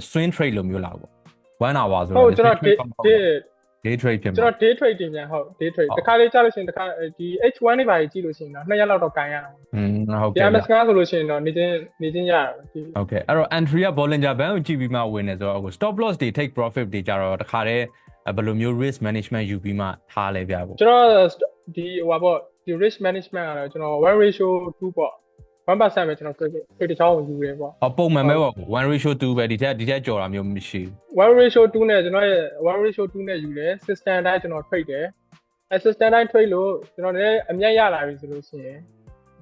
swing trade လိုမျိုးလားပေါ့1 hour ဆိုတော့ဟုတ်ကျွန်တော် day trade ဖြစ်မှာကျွန်တော် day trade တင်ပြန်ဟုတ် day trade တစ်ခါလေးကြားလို့ရှိရင်တစ်ခါဒီ H1 တွေပါကြည့်လို့ရှိရင်တော့2ရက်လောက်တော့ကန်ရအောင်ဟုတ်ကဲ့ MS ဆိုလို့ရှိရင်တော့နေချင်းရတာဟုတ်ကဲ့အဲ့တော့ entry က Bollinger Band ကိုကြည့်ပြီးမှဝင်နေဆိုတော့ stop loss တွေ take profit တွေကြတော့တစ်ခါတည်းဘယ်လိုမျိုး risk management ယူပြီးမှထားလဲဗျာပေါ့ကျွန်တော်ဒီဟိုပါပေါ့ဒီ risk management ကတော့ကျွန်တော် 1:2 ပေါ့1% ပဲကျွန်တော်တစ်ချောင်းကိုယူရဲပေါ့ပုံမှန်ပဲပေါ့1:2 ပဲဒီထက်ကြော်တာမျိုးမရှိဘူး1:2နဲ့ကျွန်တော်ရဲ့1:2နဲ့ယူတယ် system တိုင်းကျွန်တော် trade တယ် assistant တိုင်း trade လို့ကျွန်တော်လည်းအမြတ်ရလာပြီဆိုလို့ရှိရင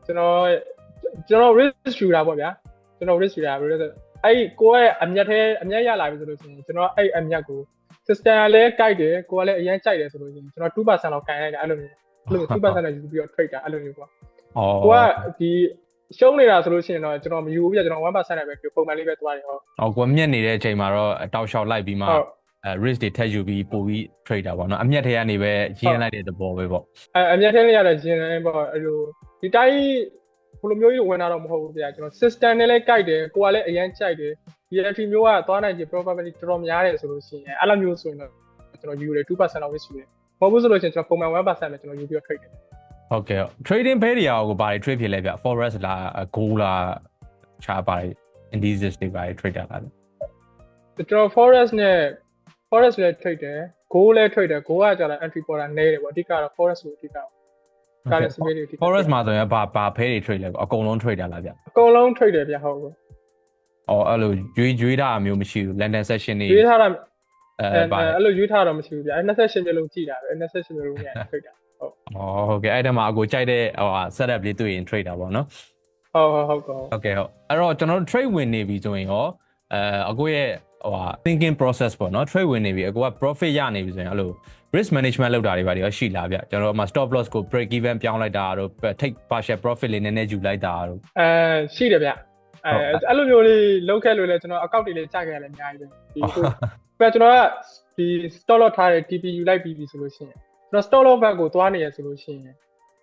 ်ကျွန်တော် risk ယူတာပေါ့ဗျာကျွန်တော် risk ယူတာဘယ်လိုလဲအဲ့ကိုယ့်ရဲ့အမြတ်ရလာပြီဆိုလို့ရှိရင်ကျွန်တော်အဲ့အမြတ်ကို system ကလည်းကြိုက်တယ်ကိုယ်ကလည်းအရင်ကြိုက်တယ်ဆိုလို့ရှိရင်ကျွန်တော် 2% လောက်ကန်လိုက်တာအဲ့လိုမျိုး2% နဲ့ယူပြီးတော့ trade တာအဲ့လိုမျိုးပေါ့ကိုကဒီရှုံးနေတာဆိုလို့ရှိရင်တော့ကျွန်တော်မယူဘူးပြကျွန်တော် 1% နဲ့ပဲပုံမှန်လေးပဲသွားတယ်ဟုတ်ကိုမြက်နေတဲ့အချိန်မှာတော့တောက်လျှောက်လိုက်ပြီးမှrisk တွေထည့်ယူပြီးပို့ပြီး trade တာပေါ့နော်အမြတ်ထဲကနေပဲရင်းလိုက်တဲ့သဘောပဲပေါ့အမြတ်ထဲလေးရတဲ့ရင်းလိုက်ပေါ့အဲ့လိုဒီတိုင်းဘယ်လိုမျိုးကြီးဝင်တာတော့မဟုတ်ဘူးဗျာကျွန်တော် system နဲ့လည်းကြိုက်တယ်ကိုကလည်းအရင်ကြိုက်တယ်ဒီ entry မျိုးကသွားနိုင်ချေ probability တော်တော်များတယ်ဆိုလို့ရှိရင်အဲ့လိုမျိုးဆိုရင်တော့ကျွန်တော်ယူတယ် 2% လောက် risk ယူတယ်မဟုတ်ဘူးဆိုလို့ရှိရင်ကျွန်တော်ပုံမှန် 1% နဲ့ကျွန်တော်ယူပြီးတော့ trade တယ်ဟုတ်ကဲ့ trading ဘယ်နေရာကိုဘာတွေ trade ဖြစ်လဲဗျ forex လား gold လားခြားပါတယ် indices တွေဘာတွေ trade တာလားကျွန်တော် forex နဲ့ trade တယ် gold လည်း trade တယ် gold ကကြာလာ entry ပေါ်တာနည်းတယ်ပေါ့အဓိကတော့ forex ကိုအဓိက currency တွေအဓိက forex မှာဆိုရင်ဘာဖဲတွေ trade လဲအကုန်လုံး trade တာလားဗျအကုန်လုံး trade တယ်ဗျဟုတ်ဘူးအဲ့လိုရွေးတာမျိုးမရှိဘူး London session တွေရွေးထားတာအဲ့လိုရွေးထားတာမရှိဘူးဗျအဲ့28မျိုးလုံးကြည့်တာပဲ28မျိုးလုံးနဲ့ trade တာဟုတ်ကဲ့အဲ့ဒါမှအကိုကြိုက်တဲ့setup လေးတွေ့ရင် trade တာပေါ့နော်ဟုတ်ကဲ့အဲ့တော့ကျွန်တော်တို့ trade ဝင်နေပြီဆိုရင်ရောအကိုရဲ့thinking process ပေါ့နော် trade ဝင်နေပြီအကိုက profit ရနေပြီဆိုရင်အဲ့လို risk management လုပ်တာတွေပါတယ်ရောရှိလားဗျကျွန်တော်တို့မှာ stop loss ကို break even ပြောင်းလိုက်တာတို့ take partial profit လေးနည်းနည်းယူလိုက်တာတို့ရှိတယ်ဗျအဲ့လိုမျိုးလေးလုပ်ခဲ့လို့လဲကျွန်တော်အကောင့်တွေလေးကြာခဲ့ရတယ်အများကြီးပဲဒီကျွန်တော်ကဒီ stop loss ထားတဲ့ TP ယူလိုက်ပြီဆိုလို့ရှိရင်ကျွန်တော် stop loss back ကိုသွားနေရဆိုလို့ရှိ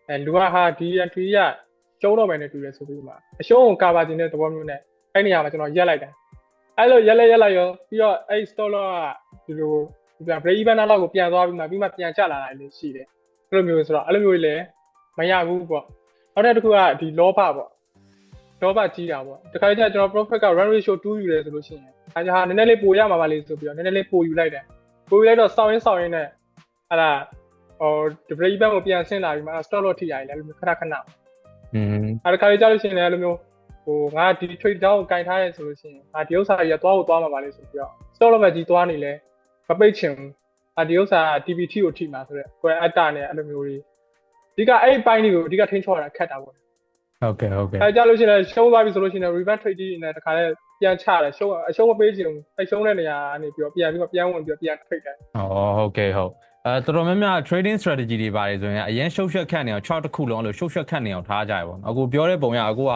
ရင်လူကဟာဒီ entry ကကျုံးတော့မယ်နဲ့တူတယ်ဆိုပြီးမှအရှုံးကို cover ခြင်းတဲ့သဘောမျိုးနဲ့အဲ့နေရာမှာကျွန်တော်ရက်လိုက်တာအဲ့လိုရက်လိုက်ရောပြီးတော့အဲ့ stop loss ကဒီလိုbreak even လောက်ကိုပြန်သွားပြီးမှပြန်ကျလာတာလည်းရှိတယ်အဲ့လိုမျိုးဆိုတော့အဲ့လိုမျိုးလည်းမရဘူးပေါ့နောက်တစ်ခုကဒီလောဘပေါ့လောဘကြီးတာပေါ့တခါကျကျွန်တော် profit က run ratio 2ယူတယ်ဆိုလို့ရှိရင်အဲဒါနည်းနည်းလေးပိုရမှာပါလေဆိုပြီးတော့နည်းနည်းလေးပိုယူလိုက်တယ်ပိုယူလိုက်တော့စောင်းရင်းနဲ့အဲ့ဒါဒီ break even ကိုပြန်ဆင်းလာပြီးမှ stop loss ထိရတယ်လည်းခဏအဲ့ဒါခါကျလို့ရှိရင်လည်းအဲ့လိုမျိုးငါဒီ trade down ကိုကင်ထားရဲဆိုလို့ရှိရင်ငါဒီဥစ္စာကြီးကသွားမှာပါလေဆိုပြီးတော့ stop loss ပဲကြီးသွားနေလဲမပိတ်ချင်ဘူးဒီဥစ္စာ TPT ကိုထိမှာဆိုတော့ကိုယ်အတ္တနဲ့အဲ့လိုမျိုးကြီးအဓိကအဲ့ပိုင်းတွေကိုအဓိကထိန်းချောတာခက်တာပေါ့ဟုတ်ကဲ့အဲ့ကြလို့ရှိရင်ရှုံးသွားပြီဆိုလို့ရှိရင် revert trade ကြီးနဲ့တခါလဲပြန်ချတယ်အရှုံးမပေးချင်ဘူးအဲ့ရှုံးတဲ့နေရာကနေပြီးတော့ပြန်ဝင်ပြီးတော့ပြန် trade တယ်ဟုတ်ကဲ့ဟုတ်တော်တော်များများ trading strategy တွေပါတယ်ဆိုရင်အရင်ရှုပ်ရှက်ခတ်နေအောင် chart တစ်ခုလုံးအဲ့လိုရှုပ်ရှက်ခတ်နေအောင်ထားကြရပါတော့အခုပြောတဲ့ပုံရအခုက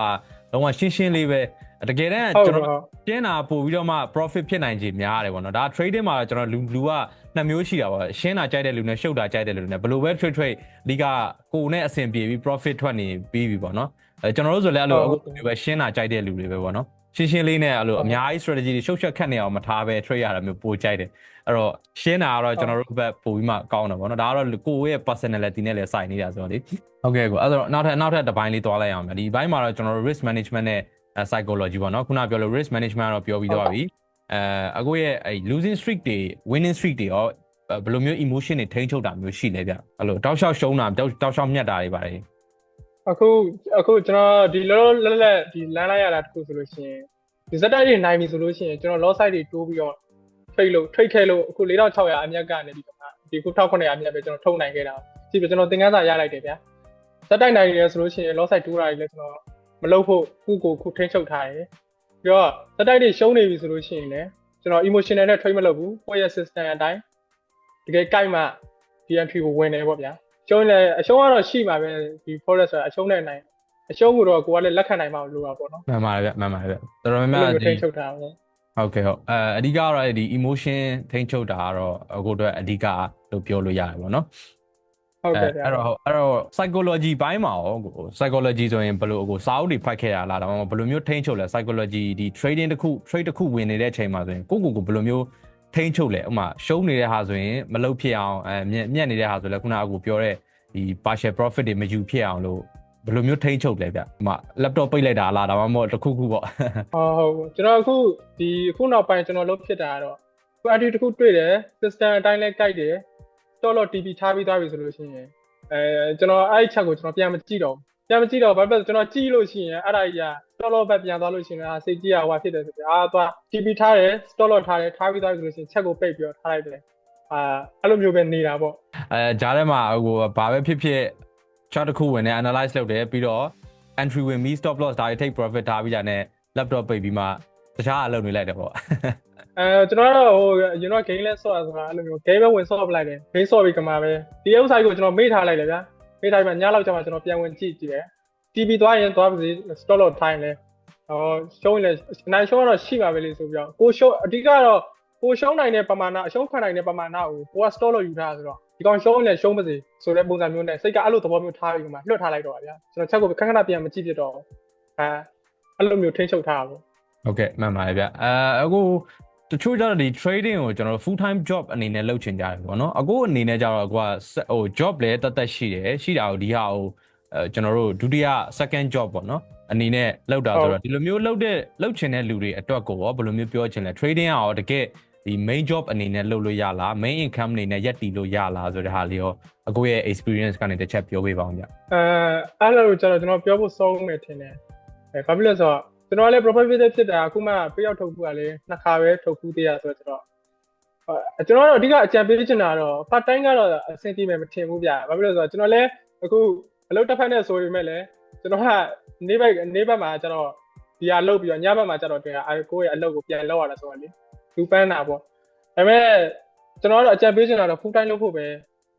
လုံးဝရှင်းလေးပဲတကယ်တမ်းကျွန်တော်ကျင်းတာပို့ပြီးတော့မှ profit ဖြစ်နိုင်ခြေများတယ်ပေါ့နော်ဒါ trading မှာကျွန်တော်လူကနှစ်မျိုးရှိတာပေါ့ရှင်းတာကြိုက်တဲ့လူနဲ့ရှုပ်တာကြိုက်တဲ့လူနဲ့ဘယ်လိုပဲ trade အဓိကကိုယ်နဲ့အဆင်ပြေပြီး profit ထွက်နေပြီးပြီပေါ့နော်ကျွန်တော်တို့ဆိုလည်းအဲ့လိုအခုပဲရှင်းတာကြိုက်တဲ့လူတွေပဲပေါ့နော်ရှင်းလေးနဲ့အဲ့လိုအများကြီး strategy တွေရှုပ်ရှက်ခတ်နေအောင်မထားပဲ trade ရတာမျိုးပိုကြိုက်တယ်အဲ့တော့ရှင်းတာကတော့ကျွန်တော်တို့ဘက်ပို့ပြီးမှကောင်းတယ်ပေါ့နော်ဒါကတော့ကိုယ့်ရဲ့ personality နဲ့လည်းဆိုင်နေတာဆိုတော့လေဟုတ်ကဲ့ကိုအဲ့တော့နောက်ထပ်တစ်ပိုင်းလေးသွားလိုက်အောင်ဗျဒီဘိုင်းမှာတော့ကျွန်တော်တို့ risk management နဲ့psychology ပေါ့နော်ခုနပြောလို့ risk management ကတော့ပြောပြီးတော့ပြီအခုရဲ့အဲ့ losing streak တွေ winning streak တွေရောဘယ်လိုမျိုး emotion တွေထိန်းချုပ်တာမျိုးရှိလဲဗျအဲ့လိုတောက်လျှောက်ရှုံးတာတောက်လျှောက်မြတ်တာတွေပါတယ်အခုကျွန်တော်ဒီလက်ဒီလမ်းလိုက်ရတာတခုဆိုလို့ရှိရင်ဒီဇက်တိုက်တွေနိုင်ပြီဆိုလို့ရှိရင်ကျွန်တော် loss side တွေတိုးပြီးတော့ trade ထဲလို့အခု4600အမြတ်ကနေဒီခု1900အမြတ်ပဲကျွန်တော်ထုတ်နိုင်ခဲ့တာကြည့်ပြကျွန်တော်သင်ခန်းစာရလိုက်တယ်ဗျာဇက်တိုက်နိုင်တယ်ဆိုလို့ရှိရင် loss side တိုးတာတွေလည်းကျွန်တော်မလုပ်ဖို့ခုထိန်းချုပ်ထားတယ်ပြီးတော့ဇက်တိုက်တွေရှုံးနေပြီဆိုလို့ရှိရင်လည်းကျွန်တော် emotional နဲ့ trade မလုပ်ဘူးကိုယ့်ရဲ့ system အတိုင်းတကယ်ကြိုက်မှ DMP ကိုဝင်တယ်ပေါ့ဗျာရှုံးလည်းအရှုံးကတော့ရှိမှာပဲဒီ forex ဆိုတာအရှုံးနဲ့နိုင်အရှုံးကိုတော့ကိုကလည်းလက်ခံနိုင်မှလို့ပါပေါ့နော်မှန်ပါတယ်ဗျတော်တော်များများထိန်းချုပ်တာပေါ့ဟုတ်ကဲ့ဟုတ်အဓိကကတော့ဒီ emotion ထိန်းချုပ်တာကတော့အခုတော့အဓိကလို့ပြောလို့ရတယ်ပေါ့နော်ဟုတ်ကဲ့အဲ့တော့ psychology ဘိုင်းမှာရောကို psychology ဆိုရင်ဘယ်လိုကိုစာအုပ်တွေဖတ်ခဲ့ရလားဒါမှမဟုတ်ဘယ်လိုမျိုးထိန်းချုပ်လဲ psychology ဒီ trading တစ်ခုဝင်နေတဲ့အချိန်မှာဆိုရင်ကိုဘယ်လိုမျိုးထိန်းချုပ်လဲဥပမာရှုံးနေတဲ့ဟာဆိုရင်မလုပ်ဖြစ်အောင်မြက်နေတဲ့ဟာဆိုလဲခုနကကိုပြောတဲ့ဒီ partial profit တွေမယူဖြစ်အောင်လို့ဘယ်လိုမျိုးထိန်းချုပ်လဲဗျဥပမာ laptop ပိတ်လိုက်တာလားဒါမှမဟုတ်တစ်ခုပေါ့ဟုတ်ကျွန်တော်အခုနောက်ပိုင်းကျွန်တော်လုပ်ဖြစ်တာကတော့ခုအတူတစ်ခုတွေ့တယ် system အတိုင်းလဲကြိုက်တယ် stop loss TP ထားပြီးသွားပြီဆိုလို့ရှိရင်ကျွန်တော်အဲ့ချက်ကိုကျွန်တော်ပြန်မကြည့်တော့ဘာဖြစ်လဲကျွန်တော်ကြည့်လို့ရှိရင်အဲ့ဒါကြီးက stop loss ဘက်ပြန်သွားလို့ရှိရင်စိတ်ကြီးဟွာဖြစ်တယ်ဆိုပြီးသွား TP ထားတယ် stop loss ထားပြီးသွားပြီဆိုလို့ရှိရင်ချက်ကိုပိတ်ပြီးတော့ထားလိုက်တယ် အဲ့လိုမျိုးပဲနေတာပေါ့ ဂျားထဲမှာဟိုဘာပဲဖြစ်ဖြစ် chart တစ်ခုဝင်နေ analyze လုပ်တယ်ပြီးတော့ entry ဝင်ပြီး stop loss ဒါတွေ take profit ထားပြီးတာနဲ့ laptop ပိတ်ပြီးမှတခြားအလုပ်တွေလိုက်တယ်ပေါ့ကျွန်တော်တော့ဟိုကျွန်တော် game လဲဆော့ရဆိုတာအဲ့လိုမျိုး game ပဲဝင်ဆော့ပလိုက်တယ် game ဆော့ပြီးကမှာပဲဒီဥစ္စာကိုကျွန်တော်မေ့ထားလိုက်လေဗျာမေ့ထားပြီးမှညလောက်ကျမှကျွန်တော်ပြန်ဝင်ကြည့်တယ် TV သွားရင်သွားပါစေ stop loss ထိုင်လဲရှုံးရင်လည်းနိုင်ရှုံးတော့ရှိပါပဲလေဆိုပြီးတော့ကိုရှုံးအဓိကတော့ကိုရှုံးနိုင်တဲ့ပမာဏအရှုံးခံနိုင်တဲ့ပမာဏကိုကိုက stop loss ယူထားဆိုတော့ဒီကောင်ရှုံးရင်လည်းရှုံးပါစေဆိုတဲ့ပုံစံမျိုးနဲ့စိတ်ကအဲ့လိုသဘောမျိုးထားပြီးမှလွတ်ထားလိုက်တော့ပါဗျာကျွန်တော်ချက်ကိုခဏခဏပြန်မကြည့်ပြတော့အဲ့လိုမျိုးထိန်းချုပ်ထားတာပေါ့ဟုတ်ကဲ့မှန်ပါတယ်ဗျအခုတချို့ကျတော့ဒီ trading ကိုကျွန်တော် full time job အနေနဲ့လုပ်ချင်ကြတယ်ပေါ့နော်အခုအနေနဲ့ကျတော့ကိုကဟို job လည်းတတ်ရှိတယ်ရှိတာကိုဒီဟာကိုကျွန်တော်တို့ဒုတိယ second job ပေါ့နော်အနေနဲ့လောက်တာဆိုတော့ဒီလိုမျိုးလောက်ချင်တဲ့လူတွေအတွက်ကိုရောဘယ်လိုမျိုးပြောချင်လဲ trading ရောတကယ်ဒီ main job အနေနဲ့လုပ်လို့ရလား main income အနေနဲ့ရက်တည်လို့ရလားဆိုတဲ့ဟာလေးရောအခုရဲ့ experience ကနေတစ်ချက်ပြောပေးပါဦးဗျအဲ့လိုကျတော့ကျွန်တော်ပြောဖို့စောင်းမယ်ထင်တယ်ဘာဖြစ်လဲဆိုတော့ကျွန်တော်လည်း profit ဖြစ်တာအခုမှပြရောက်ထုတ်ခုကလည်းနှစ်ခါပဲထုတ်ခုသေးရဆိုတော့ကျွန်တော်တော့အဓိကအကြံပေးချင်တာတော့ part time ကတော့အဆင်ပြေမယ်မထင်ဘူးဗျဘာဖြစ်လို့လဲဆိုတော့ကျွန်တော်လည်းအခုအလုပ်တစ်ဖက်နဲ့ဆိုပေမဲ့လည်းကျွန်တော်ကနေဘက်မှာကျတော့ဒီဟာလုပ်ပြီးတော့ညဘက်မှာကျတော့တင်ကိုယ့်ရဲ့အလုပ်ကိုပြန်လုပ်ရတာဆိုတော့လေလူပန်းတာပေါ့ဒါပေမဲ့ကျွန်တော်ကတော့အကြံပေးချင်တာတော့ full time လုပ်ဖို့ပဲ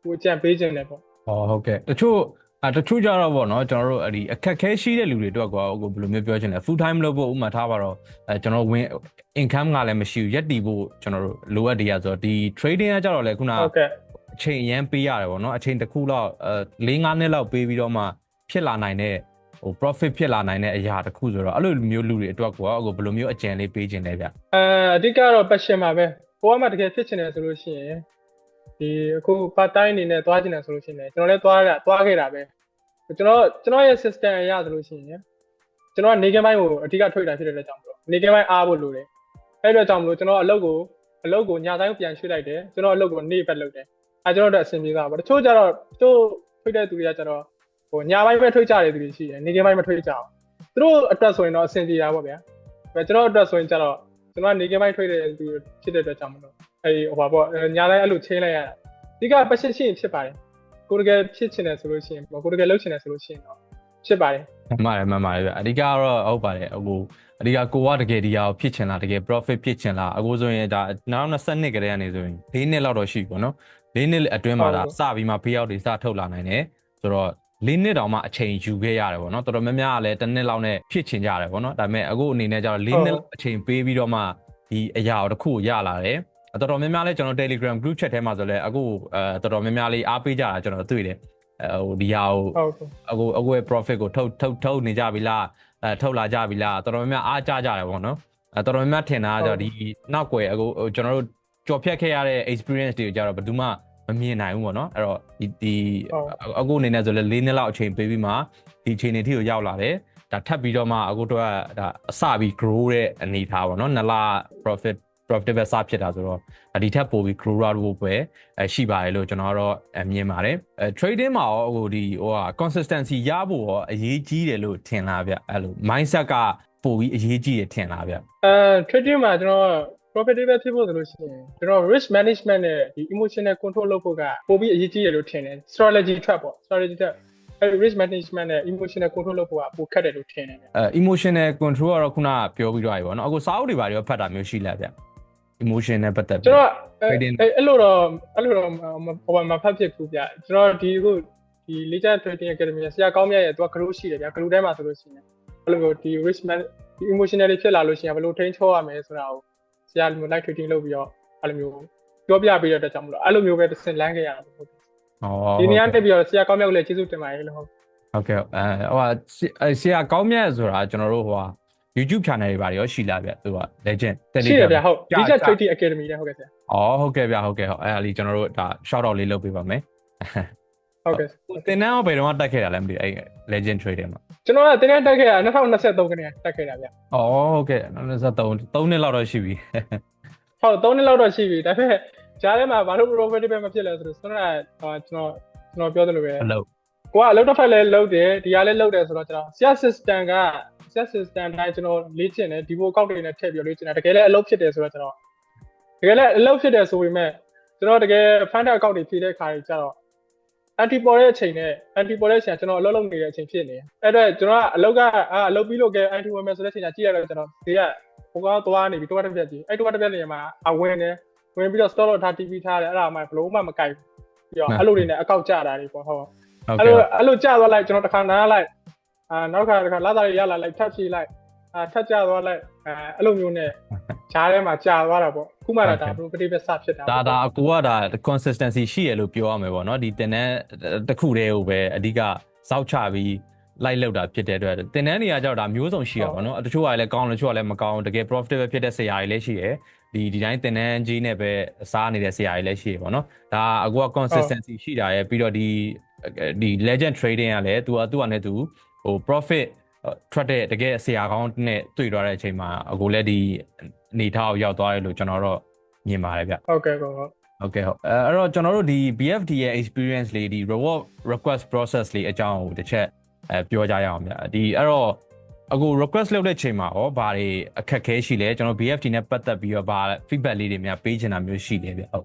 ဟိုအကြံပေးချင်တယ်ပေါ့ဟုတ်ကဲ့တချို့ကြတော့ပေါ့နော်ကျွန်တော်တို့ဒီအခက်ခဲရှိတဲ့လူတွေအတွက်ကောဘယ်လိုမျိုးပြောချင်လဲ full time လုပ်ဖို့ဥပမာထားပါတော့ကျွန်တော်ဝင် income ကလည်းမရှိဘူးရက်တည်ဖို့ကျွန်တော်တို့လိုအပ်တယ်ဆိုတော့ဒီ trading ကကြတော့လေခုနအချိန်အရန်ပေးရတယ်ပေါ့နော်အချိန်တစ်ခုလောက်4-5နှစ်လောက်ပေးပြီးတော့မှဖြစ်လာနိုင်တဲ့ဟို profit ဖြစ်လာနိုင်တဲ့အရာတစ်ခုဆိုတော့အဲ့လိုမျိုးလူတွေအတွက်ကောအခုဘယ်လိုမျိုးအကြံလေးပေးခြင်းလဲဗျအဓိကတော့ passion ပါပဲကိုကမှတကယ်ဖြစ်ချင်တယ်ဆိုလို့ရှိရင်ဒီအခု part time အနေနဲ့သွားချင်တယ်ဆိုလို့ရှိရင်ကျွန်တော်လည်းသွားခဲ့တာပဲကျွန်တော်ရဲ့ system အရဆိုလို့ရှိရင်ကျွန်တော်ကနေကင်းပိုင်းကိုအဓိကထွေးတာဖြစ်တဲ့အတွက်ကြောင့်မလို့နေကင်းပိုင်းအားဖို့လိုတယ်အဲ့အတွက်ကြောင့်မလို့ကျွန်တော်အလုပ်ကိုညတိုင်းပြန်ရွှေ့လိုက်တယ်ကျွန်တော်အလုပ်ကိုနေ့ဘက်လုပ်တယ်အဲကျွန်တော်တို့အဆင်ပြေတာပေါ့တချို့ကြတော့ထွေးတဲ့သူတွေကကြတော့ဟိုညပိုင်းပဲထွေးကြတဲ့သူတွေရှိတယ်နေကင်းပိုင်းမထွေးကြအောင်သူတို့အတွက်ဆိုရင်တော့အဆင်ပြေတာပေါ့ဗျာဒါကျွန်တော်အတွက်ဆိုရင်ကြတော့ကျွန်တော်နေကင်းပိုင်းထွေးတဲ့သူဖြစ်တဲ့အတွက်ကြောင့်မလို့ဟိုပါပေါ့ညတိုင်းအဲ့လိုချင်းလိုက်ရတာအဓိကပတ်ရှင်းရှင်းဖြစ်ပါတယ်ကိုတကယ်ဖြစ်ချင်တယ်ဆိုလို့ရှိရင်ကိုတကယ်လုပ်ချင်တယ်ဆိုလို့ရှိရင်တော့ဖြစ်ပါတယ်မှန်ပါတယ်ဗျအဓိကတော့ဟုတ်ပါတယ်အခုအဓိကကိုကတကယ်ဒီဟာကိုဖြစ်ချင်လားတကယ် profit ဖြစ်ချင်လားအခုဆိုရင်ဒါ2022ကတည်းကနေဆိုရင်4နှစ်လောက်တော့ရှိပြီပေါ့နော်4နှစ်အတွင်းမှာဒါစပြီးမှ payout တွေစထုတ်လာနိုင်တယ်ဆိုတော့4နှစ်တောင်မှအချိန်ယူခဲ့ရတယ်ပေါ့နော်တော်တော်များများကလည်း1နှစ်လောက်နဲ့ဖြစ်ချင်ကြတယ်ပေါ့နော်ဒါပေမဲ့အခုအနေနဲ့ကျတော့4နှစ်အချိန်ပေးပြီးတော့မှဒီအရာတစ်ခုကိုရလာတယ်တော်တော်များများလဲကျွန်တော် Telegram group chat ထဲမှာဆိုလဲအခုတော်တော်များများလေးအားပေးကြတာကျွန်တော်တွေ့တယ်ဟိုဒီဟာကိုအခုရဲ့ profit ကိုထုတ်နေကြပြီလားထုတ်လာကြပြီလားတော်တော်များများအားကြကြတယ်ပေါ့နော်တော်တော်များများထင်တာကဒီနောက်ွယ်အခုကျွန်တော်တို့ကြော်ဖြတ်ခဲ့ရတဲ့ experience တွေကြတော့ဘယ်သူမှမမြင်နိုင်ဘူးပေါ့နော်အဲ့တော့ဒီအခုအနေနဲ့ဆိုလဲ4နှစ်လောက်အချိန်ပေးပြီးမှဒီအချိန်တွေထိကိုရောက်လာတယ်ဒါထပ်ပြီးတော့မှအခုတော့ဒါအစပြီး grow တဲ့အနေထားပေါ့နော်2လ profitable စဖြစ်တာဆိုတော့ဒီထက်ပိုပြီး grow ရဖို့ပဲရှိပါတယ်လို့ကျွန်တော်ကတော့မြင်ပါတယ်trading မှာရောဟိုဟာ consistency ရဖို့ရောအရေးကြီးတယ်လို့ထင်လားဗျအဲ့လို mindset ကပိုပြီးအရေးကြီးတယ်ထင်လားဗျtrading မှာကျွန်တော် profitable ဖြစ်ဖို့ဆိုလို့ရှိရင်ကျွန်တော် risk management နဲ့ဒီ emotional control လုပ်ဖို့ကပိုပြီးအရေးကြီးတယ်လို့ထင်တယ် strategy trap ပေါ့ strategy trap risk management နဲ့ emotional control လုပ်ဖို့ကပိုခက်တယ်လို့ထင်တယ်emotional control ကတော့ခုနပြောပြီးတော့ပြီပေါ့နော်အခုစာအုပ်တွေဘာတွေရောဖတ်တာမျိုးရှိလားဗျemotion နဲ့ပတ်သက်ပြီးကျွန်တော်အဲ့လိုတော့ဟိုမှာဖတ်ဖြစ်ဘူးဗျကျွန်တော်ဒီLegend Trading Academy ဆရာကောင်းမြတ်ရဲ့သူက group ရှိတယ်ဗျ group ထဲမှာဆိုလို့ရှိရင်အဲ့လိုဒီ risk management ဒီ emotionally ဖြစ်လာလို့ရှိရင်ဘယ်လိုထိန်းချုပ်ရမလဲဆိုတာကိုဆရာလို live trading လုပ်ပြီးတော့အဲ့လိုမျိုးပြောပြပေးတဲ့အတွက်ကြောင့်မလို့အဲ့လိုမျိုးပဲသင်လန်းခဲ့ရတာဟုတ်ဒီနေရာတက်ပြီးတော့ဆရာကောင်းမြတ်ကိုလည်းကျေးဇူးတင်ပါတယ်လို့ဟုတ်ကဲ့ဟိုဆရာကောင်းမြတ်ဆိုတာကျွန်တော်တို့ဟိုYouTube channel တွေပါရောရှိလားဗျသူက Legend Telegram ရှိတယ်ဗျဟုတ် Legend Trading Academy နဲ့ဟုတ်ကဲ့ဆရာဟုတ်ကဲ့ဗျဟုတ်ကဲ့အဲ့ဒါလေးကျွန်တော်တို့ဒါ shout out လေးလုပ်ပေးပါမယ်ဟုတ်ကဲ့တင်တန်းဘယ်တော့မှတက်ခဲ့တာလဲမသိအဲ့ Legend Trading မှာကျွန်တော်ကတင်တန်းတက်ခဲ့တာ2023ခုနှစ်တက်ခဲ့တာဗျဟုတ်ကဲ့2023 3နှစ်လောက်တော့ရှိပြီဟုတ်3နှစ်လောက်တော့ရှိပြီဒါပေမဲ့ကြားထဲမှာဘာလို့ profitable မဖြစ်လဲဆိုတော့ကျွန်တော်ပြောသလိုပဲကိုကအလုပ်တစ်ဖက်လည်းလုပ်တယ်ဒီကလည်းလုပ်တယ်ဆိုတော့ကျွန်တော် share system ကset system တိုင်းကျွန်တော်လေ့ကျင့်တယ်ဒီဘိုကောက်တွေနဲ့ထည့်ပြီးလေ့ကျင့်တယ်တကယ်လည်းအလုပ်ဖြစ်တယ်ဆိုတော့ကျွန်တော်တကယ်လည်းအလုပ်ဖြစ်တယ်ဆိုပေမဲ့ ကျွန်တော်တကယ် fan တဲ့အကောင့်တွေဖြည့်တဲ့ခါကြီးကျတော့ anti ပေါ်တဲ့အချိန်နဲ့ anti ပေါ်တဲ့အချိန်ကျွန်တော်အလုပ်လုပ်နေတဲ့အချိန်ဖြစ်နေတယ်အဲ့တော့ကျွန်တော်ကအလုပ်ပြီးလို့ကဲ anti ဝင်မယ်ဆိုတဲ့အချိန်ကျကြည့်ရတော့ကျွန်တော်ဒီကဟိုကောင်သွားနေပြီတော့တစ်ပြက်ကြီးအဲ့တော့တစ်ပြက်နေမှာအဝင်နေဝင်ပြီးတော့ store လို့ထား TV ထားတယ်အဲ့ဒါမှဘလို့မှမကြိုက်ပြီးတော့အဲ့လိုတွေနဲ့အကောက်ကျတာတွေပေါ့ဟုတ်အဲ့လိုကျသွားလိုက်ကျွန်တော်တစ်ခါနားလိုက်နောက်တစ်ခါလာသားရလာလိုက်ထပ်ဖြည့်လိုက်ထပ်ကျသွားလိုက်အဲ့လိုမျိုးနဲ့ဈားထဲမှာကြာသွားတာပေါ့ခုမှဒါဘလို့ပဋိပက္ခဖြစ်တာဒါအကူကဒါ consistency ရှိရလို့ပြောရမယ်ပေါ့နော်ဒီတင်တဲ့တစ်ခုတည်းကိုပဲအဓိကစောက်ချပြီးလိုက်လောက်တာဖြစ်တဲ့အတွက်တင်တဲ့နေရာကြောင့်ဒါမျိုးစုံရှိရပါတော့တချို့ကလည်းကောင်းတချို့ကလည်းမကောင်းတကယ် profitable ဖြစ်တဲ့ဆရာတွေလည်းရှိရယ်ဒီတိုင်းတင်တဲ့ကြီးနဲ့ပဲစားနေတဲ့ဆရာတွေလည်းရှိရပေါ့နော်ဒါအကူက consistency ရှိတာရယ်ပြီးတော့ဒီ legend trading ကလည်းသူကနဲ့သူဟို profit ထွက်တဲ့တကယ်ဆရာကောင်းနဲ့တွေ့သွားတဲ့အချိန်မှာအကူလည်းဒီအနေထားကိုရောက်သွားတယ်လို့ကျွန်တော်တော့မြင်ပါတယ်ဗျဟုတ်ကဲ့ဟုတ်အဲ့တော့ကျွန်တော်တို့ဒီ BFD ရဲ့ experience လေးဒီ reward request process လေးအကြောင်းကိုတစ်ချက်ပြောကြရအောင်ဗျဒီအဲ့တော့အခု request လုပ်တဲ့ချိန်မှာရောဘာတွေအခက်ခဲရှိလဲကျွန်တော် BFD နဲ့ပတ်သက်ပြီးတော့ဘာ feedback လေးတွေများပေးချင်တာမျိုးရှိလဲဗျဟုတ်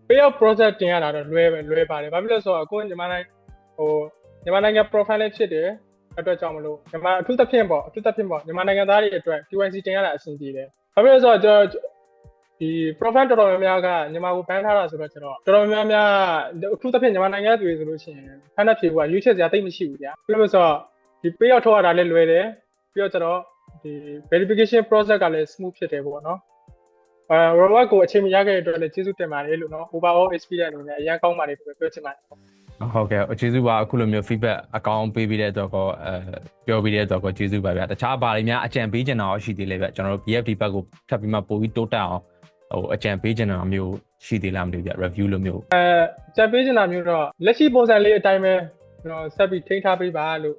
payout process တင်ရတာတော့လွယ်ပါတယ်ဘာဖြစ်လို့ဆိုတော့အခုညီမနိုင်ငံ profile လေးဖြစ်တယ်အတွက်ကြောင့်မလို့မြန်မာအထူးသဖြင့်ပေါ့မြန်မာနိုင်ငံသားတွေအတွက် KYC တင်ရတာအဆင်ပြေတယ်ဘာဖြစ်လို့ဆိုတော့ဒီ profile တော်တော်များများကမြန်မာကိုပန်းထားတာဆိုတော့ကျွန်တော်တော်တော်များများအထူးသဖြင့်မြန်မာနိုင်ငံသူတွေဆိုလို့ရှိရင်ဖန်တဲ့ဖြေကရွေးချယ်စရာတိတ်မရှိဘူးဗျာဘာလို့ဆိုတော့ဒီ payout ထုတ်ရတာလည်းလွယ်တယ်ပြီးတော့ကျွန်တော်ဒီ verification process ကလည်း smooth ဖြစ်တယ်ပေါ့နော်reward ကိုအချိန်မရခဲ့တဲ့အတွက်လည်းကျေးဇူးတင်ပါတယ်လို့နော် overall experience အနေနဲ့အရင်ကောင်းပါတယ်လို့ပြောချင်ပါတယ်ဟုတ်ကဲ့ကျေးဇူးပါအခုလိုမျိုး feedback အကောင်းပေးပြီးတဲ့အတွက်ကောပြောပြီးတဲ့အတွက်ကောကျေးဇူးပါဗျာတခြားဘာတွေများအကြံပေးချင်တာရှိသေးလဲဗျကျွန်တော်တို့ BFD ဘက်ကိုထပ်ပြီးမှပို့ပြီးတိုးတက်အောင်ဟိုအကြံပေးချင်တာမျိုးရှိသေးလားမသိဘူးဗျ review လိုမျိုးအကြံပေးချင်တာမျိုးတော့လက်ရှိပုံစံလေးအတိုင်းပဲကျွန်တော်ဆက်ပြီးထိန်းထားပေးပါလို့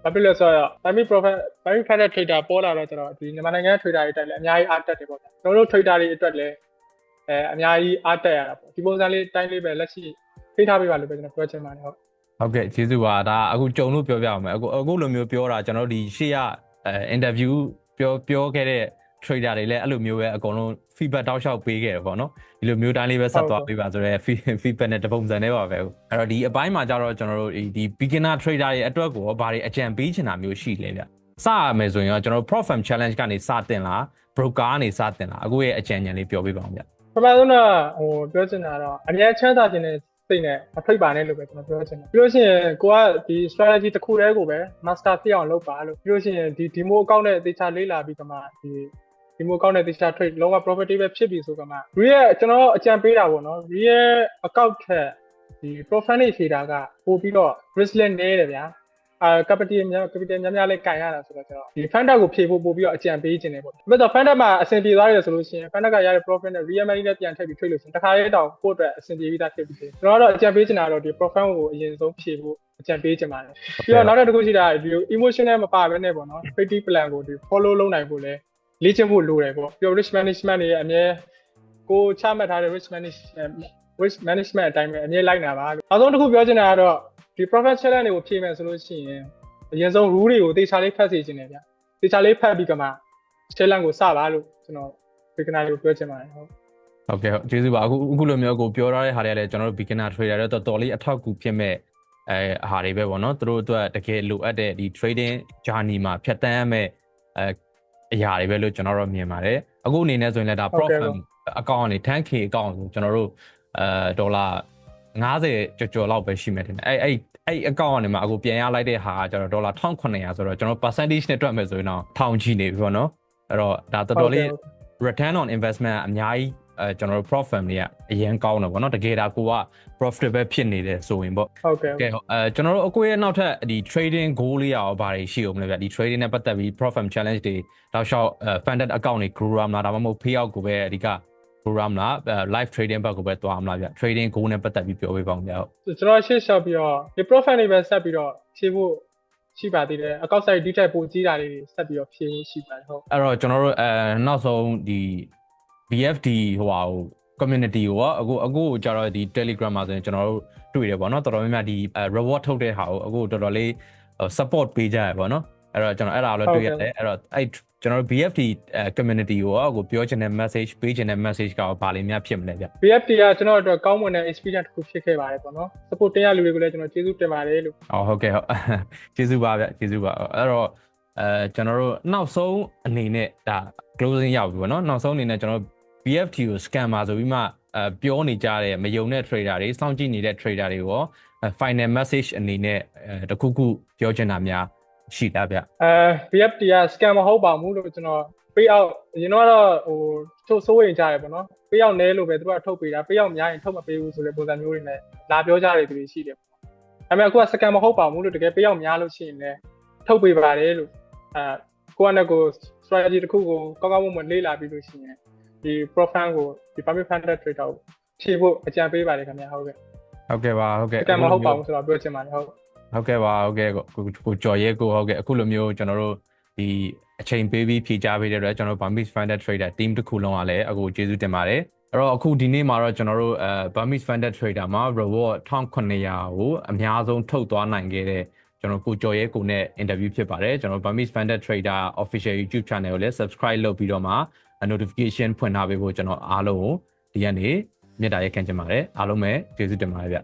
ဘာဖြစ်လို့ဆိုတော့ Primary Fund Trader ပေါ်လာတော့ကျွန်တော်ဒီမြန်မာနိုင်ငံ Trader တွေတက်လည်းအများကြီးအားတက်တယ်ပေါ့ဗျာကျွန်တော်တို့ Trader တွေအတွက်လည်းအများကြီးအားတက်ရတာပေါ့ဒီပုံစံလေးအတိုင်းလေးပဲလက်ရှိဖိထားပေးပါလို့ပဲကျွန်တော်ပြောချင်ပါတယ်ဟုတ်ကဲ့ကျေးဇူးပါဒါအခုကြုံလို့ပြောပြအောင်မယ်အခုလိုမျိုးပြောတာကျွန်တော်ဒီရှေ့ရinterview ပြောခဲ့တဲ့ trader တွေလည်းအဲ့လိုမျိုးပဲအကုန်လုံး feedback တောက်လျှောက်ပေးခဲ့တယ်ပေါ့နော်ဒီလိုမျိုးတိုင်းလေးပဲဆက်သွားပေးပါဆိုတော့ feedback နဲ့တပုံစံနဲ့ပါပဲအဲ့တော့ဒီအပိုင်းမှာကြတော့ကျွန်တော်တို့ဒီ beginner trader တွေအတွက်ကိုဘာတွေအကြံပေးချင်တာမျိုးရှိလဲဗျစရမယ်ဆိုရင်တော့ကျွန်တော် Prop Firm Challenge ကနေစတင်လား broker ကနေစတင်လားအခုရဲ့အကြံဉာဏ်လေးပြောပေးပါအောင်ဗျပထမဆုံးတော့ပြောချင်တာတော့အများချမ်းသာခြင်းနဲ့စိတ်နဲ့မဖိတ်ပါနဲ့လို့ပဲကျွန်တော်ပြောချင်တယ်ပြီးလို့ရှိရင်ကိုကဒီ strategy တစ်ခုတည်းကိုပဲ master ဖြစ်အောင်လုပ်ပါလို့ပြီးလို့ရှိရင်ဒီ demo account နဲ့သေချာလေးလာပြီးတော့မှဒီ demo account နဲ့သေချာ trade လုံးဝ profitable ဖြစ်ပြီဆိုတော့မှကျွန်တော်အကြံပေးတာပေါ့နော် account ထက်ဒီ profit နဲ့ဖြေတာကပို့ပြီးတော့ risk လည်းနည်းတယ်ဗျာcapital များလည်းကင်ရတာဆိုတော့ကျွန်တော်ဒီ fund ကိုဖြေဖို့ပို့ပြီးတော့အကြံပေးခြင်းတယ်ပေါ့ဒါပေမဲ့ fund မှာအဆင်ပြေသွားတယ်ဆိုလို့ရှိရင် fund ကရတဲ့ profit နဲ့ real money နဲ့ပြန်ထည့်ပြီး trade လို့ရှိရင်တစ်ခါလေးတောင်ကိုယ့်အတွက်အဆင်ပြေပြီးသားဖြစ်ပြီးတယ်ကျွန်တော်ကတော့အကြံပေးချင်တာတော့ဒီ profit ကိုအရင်ဆုံးဖြေဖို့အကြံပေးချင်ပါတယ်ပြီးတော့နောက်တစ်ခုရှိတာဒီ emotional မပါဘဲနဲ့ပေါ့နော် trading plan ကိုဒီ follow လုပ်နိုင်ဖို့လဲလေ့ကျင့်ဖို့လိုတယ်ပေါ့ပြီးတော့ risk management တွေအမြဲကိုချမှတ်ထားတဲ့ risk management အတိုင်းပဲအမြဲလိုက်နာပါလို့နောက်ဆုံးတစ်ခုပြောချင်တာကတော့ဒီ profit challenge တွေကိုဖြေမယ်ဆိုလို့ရှိရင်အရင်ဆုံး rule တွေကိုသေချာလေးဖတ်စီခြင်းတယ်ဗျသေချာလေးဖတ်ပြီးကမှ challenge ကိုစပါလို့ကျွန်တော် beginner တွေကိုပြောချင်ပါတယ်ဟုတ်ကဲ့ကျေးဇူးပါအခုလိုမျိုးကိုပြောထားတဲ့ဟာတွေလည်းကျွန်တော်တို့ beginner trader တွေတော်တော်လေးအထောက်အကူဖြစ်မဲ့ဟာတွေပဲပေါ့နော်သူတို့အတွက်တကယ်လိုအပ်တဲ့ဒီ trading journey မှာဖြတ်တန်းရမယ့်အရာတွေပဲလို့ကျွန်တော်တို့မြင်ပါတယ်အခုအနေနဲ့ဆိုရင်လည်းဒါ profit account ကနေ 10k account ဆိုကျွန်တော်တို့ဒေါ်လာ90ကျော်လောက်ပဲရှိမယ်တင်အဲ့ account ကနေမှအခုပြန်ရလိုက်တဲ့ဟာကကျွန်တော်ဒေါ်လာ1900ဆိုတော့ကျွန်တော် percentage နဲ့တွက်မယ်ဆိုရင်တော့1000ကြီးနေပြီပေါ့နော်အဲ့တော့ဒါတော်တော်လေး return on investment အများကြီးကျွန်တော်တို့ profit တွေကအရင်ကောင်းတယ်ပေါ့နော်တကယ်ဒါကိုက profitable ဖြစ်နေတယ်ဆိုရင်ပေါ့ဟုတ်ကဲ့ကျွန်တော်တို့အခုရဲ့နောက်ထပ်ဒီ trading goal လေးရောဘာတွေရှိအောင်လဲဗျဒီ trading နဲ့ပတ်သက်ပြီး profit challenge တွေတောက်လျှောက် funded account တွေ grow ရမလားဒါမှမဟုတ် payout ကိုပဲအဓိက grow ရမလား live trading ဘက်ကိုပဲတွားမလားဗျ trading goal နဲ့ပတ်သက်ပြီးပြောပေးပါဦးဗျကျွန်တော်ရှေ့လျှောက်ပြီးတော့ဒီ profit တွေပဲဆက်ပြီးတော့ဖြည့်ဖို့ရှိပါသေးတယ်အကောက်ဆိုင် detail ပိုကြီးတာလေးတွေဆက်ပြီးတော့ဖြည့်ဖို့ရှိပါတယ်ဟုတ်အဲ့တော့ကျွန်တော်တို့နောက်ဆုံးဒီ BFD ဟိုဟာ community ကိုအခုကျတော့ဒီ Telegram မှာဆိုရင်ကျွန်တော်တို့တွေ့တယ်ပေါ့နော်တော်တော်များများဒီ reward ထုတ်တဲ့ဟာကိုအခုတော်တော်လေး support ပေးကြရပေါ့နော် အဲ့တော့ကျွန်တော်အဲ့ဒါလည်းတွေ့ရတယ်အဲ့တော့အဲ့ကျွန်တော်တို့ BFT community ကိုပြောချင်တဲ့ message ပေးချင်တဲ့ message ကဘာလေးများဖြစ်မလဲဗျ BFT ကကျွန်တော်တို့ကောင်းမွန်တဲ့ experience တစ်ခုဖြစ်ခဲ့ပါတယ်ပေါ့နော် support တင်ရလူတွေကိုလည်းကျွန်တော်ကျေးဇူးတင်ပါတယ်လို့ဟုတ်ကဲ့ဟုတ်ကျေးဇူးပါဗျကျေးဇူးပါအဲ့တော့ကျွန်တော်တို့နောက်ဆုံးအနေနဲ့ဒါ closing ရောက်ပြီပေါ့နော်နောက်ဆုံးအနေနဲ့ကျွန်တော် BFT ကို scammer ဆိုပြီးမှပြောနေကြတဲ့မယုံတဲ့ trader တွေစောင့်ကြည့်နေတဲ့ trader တွေရော final message အနေနဲ့တခုခုပြောချင်တာများရှိတာဗျ BFT က scam မဟုတ်ပါဘူးလို့ကျွန်တော်ပေးအောင်အရင်တော့ဟိုထုတ်စိုးရင်ကြရတယ်ပေါ့နော်ပေးအောင်နဲလို့ပဲသူကထုတ်ပေးတာပေးအောင်များရင်ထုတ်မပေးဘူးဆိုတဲ့ပုံစံမျိုးတွေနဲ့လာပြောကြတဲ့သူတွေရှိတယ်ပေါ့ဒါပေမဲ့အခုက scam မဟုတ်ပါဘူးလို့တကယ်ပေးအောင်များလို့ရှိရင်လည်းထုတ်ပေးပါတယ်လို့ကိုယ့်အနေကို strategy တစ်ခုကိုကောင်းကောင်းမွန်မွန်လေ့လာပြီးလို့ရှိရင်ဒီ profile ကိုဒီ permit funded trader ကိုဖြည့်ဖို့အကြံပေးပါတယ်ခင်ဗျာဟုတ်ကဲ့ပါဟုတ်ကဲ့ scam မဟုတ်ပါဘူးဆိုတော့ပြောချင်ပါတယ်ဟုတ်ကဲ့ပါဟုတ်ကဲ့ကိုကျော်ရဲကိုဟုတ်ကဲ့အခုလိုမျိုးကျွန်တော်တို့ဒီအချိန်ပေးပြီးဖြေကြားပေးတဲ့အတွက်ကျွန်တော်တို့ Burmese Funded Trader team တစ်ခုလုံးကလည်းအခုကျေးဇူးတင်ပါတယ်အဲ့တော့အခုဒီနေ့မှာတော့ကျွန်တော်တို့Burmese Funded Trader မှာ reward 1900ကိုအများဆုံးထုတ်သွားနိုင်ခဲ့တဲ့ကျွန်တော်ကိုကျော်ရဲကိုနဲ့ interview ဖြစ်ပါတယ်ကျွန်တော် Burmese Funded Trader official YouTube channel ကိုလည်း subscribe လုပ်ပြီးတော့မှ notification ဖွင့်ထားပေးဖို့ကျွန်တော်အားလုံးကိုဒီကနေ့မြတ်တာရက်ခံချင်ပါတယ်အားလုံးပဲကျေးဇူးတင်ပါတယ်ဗျ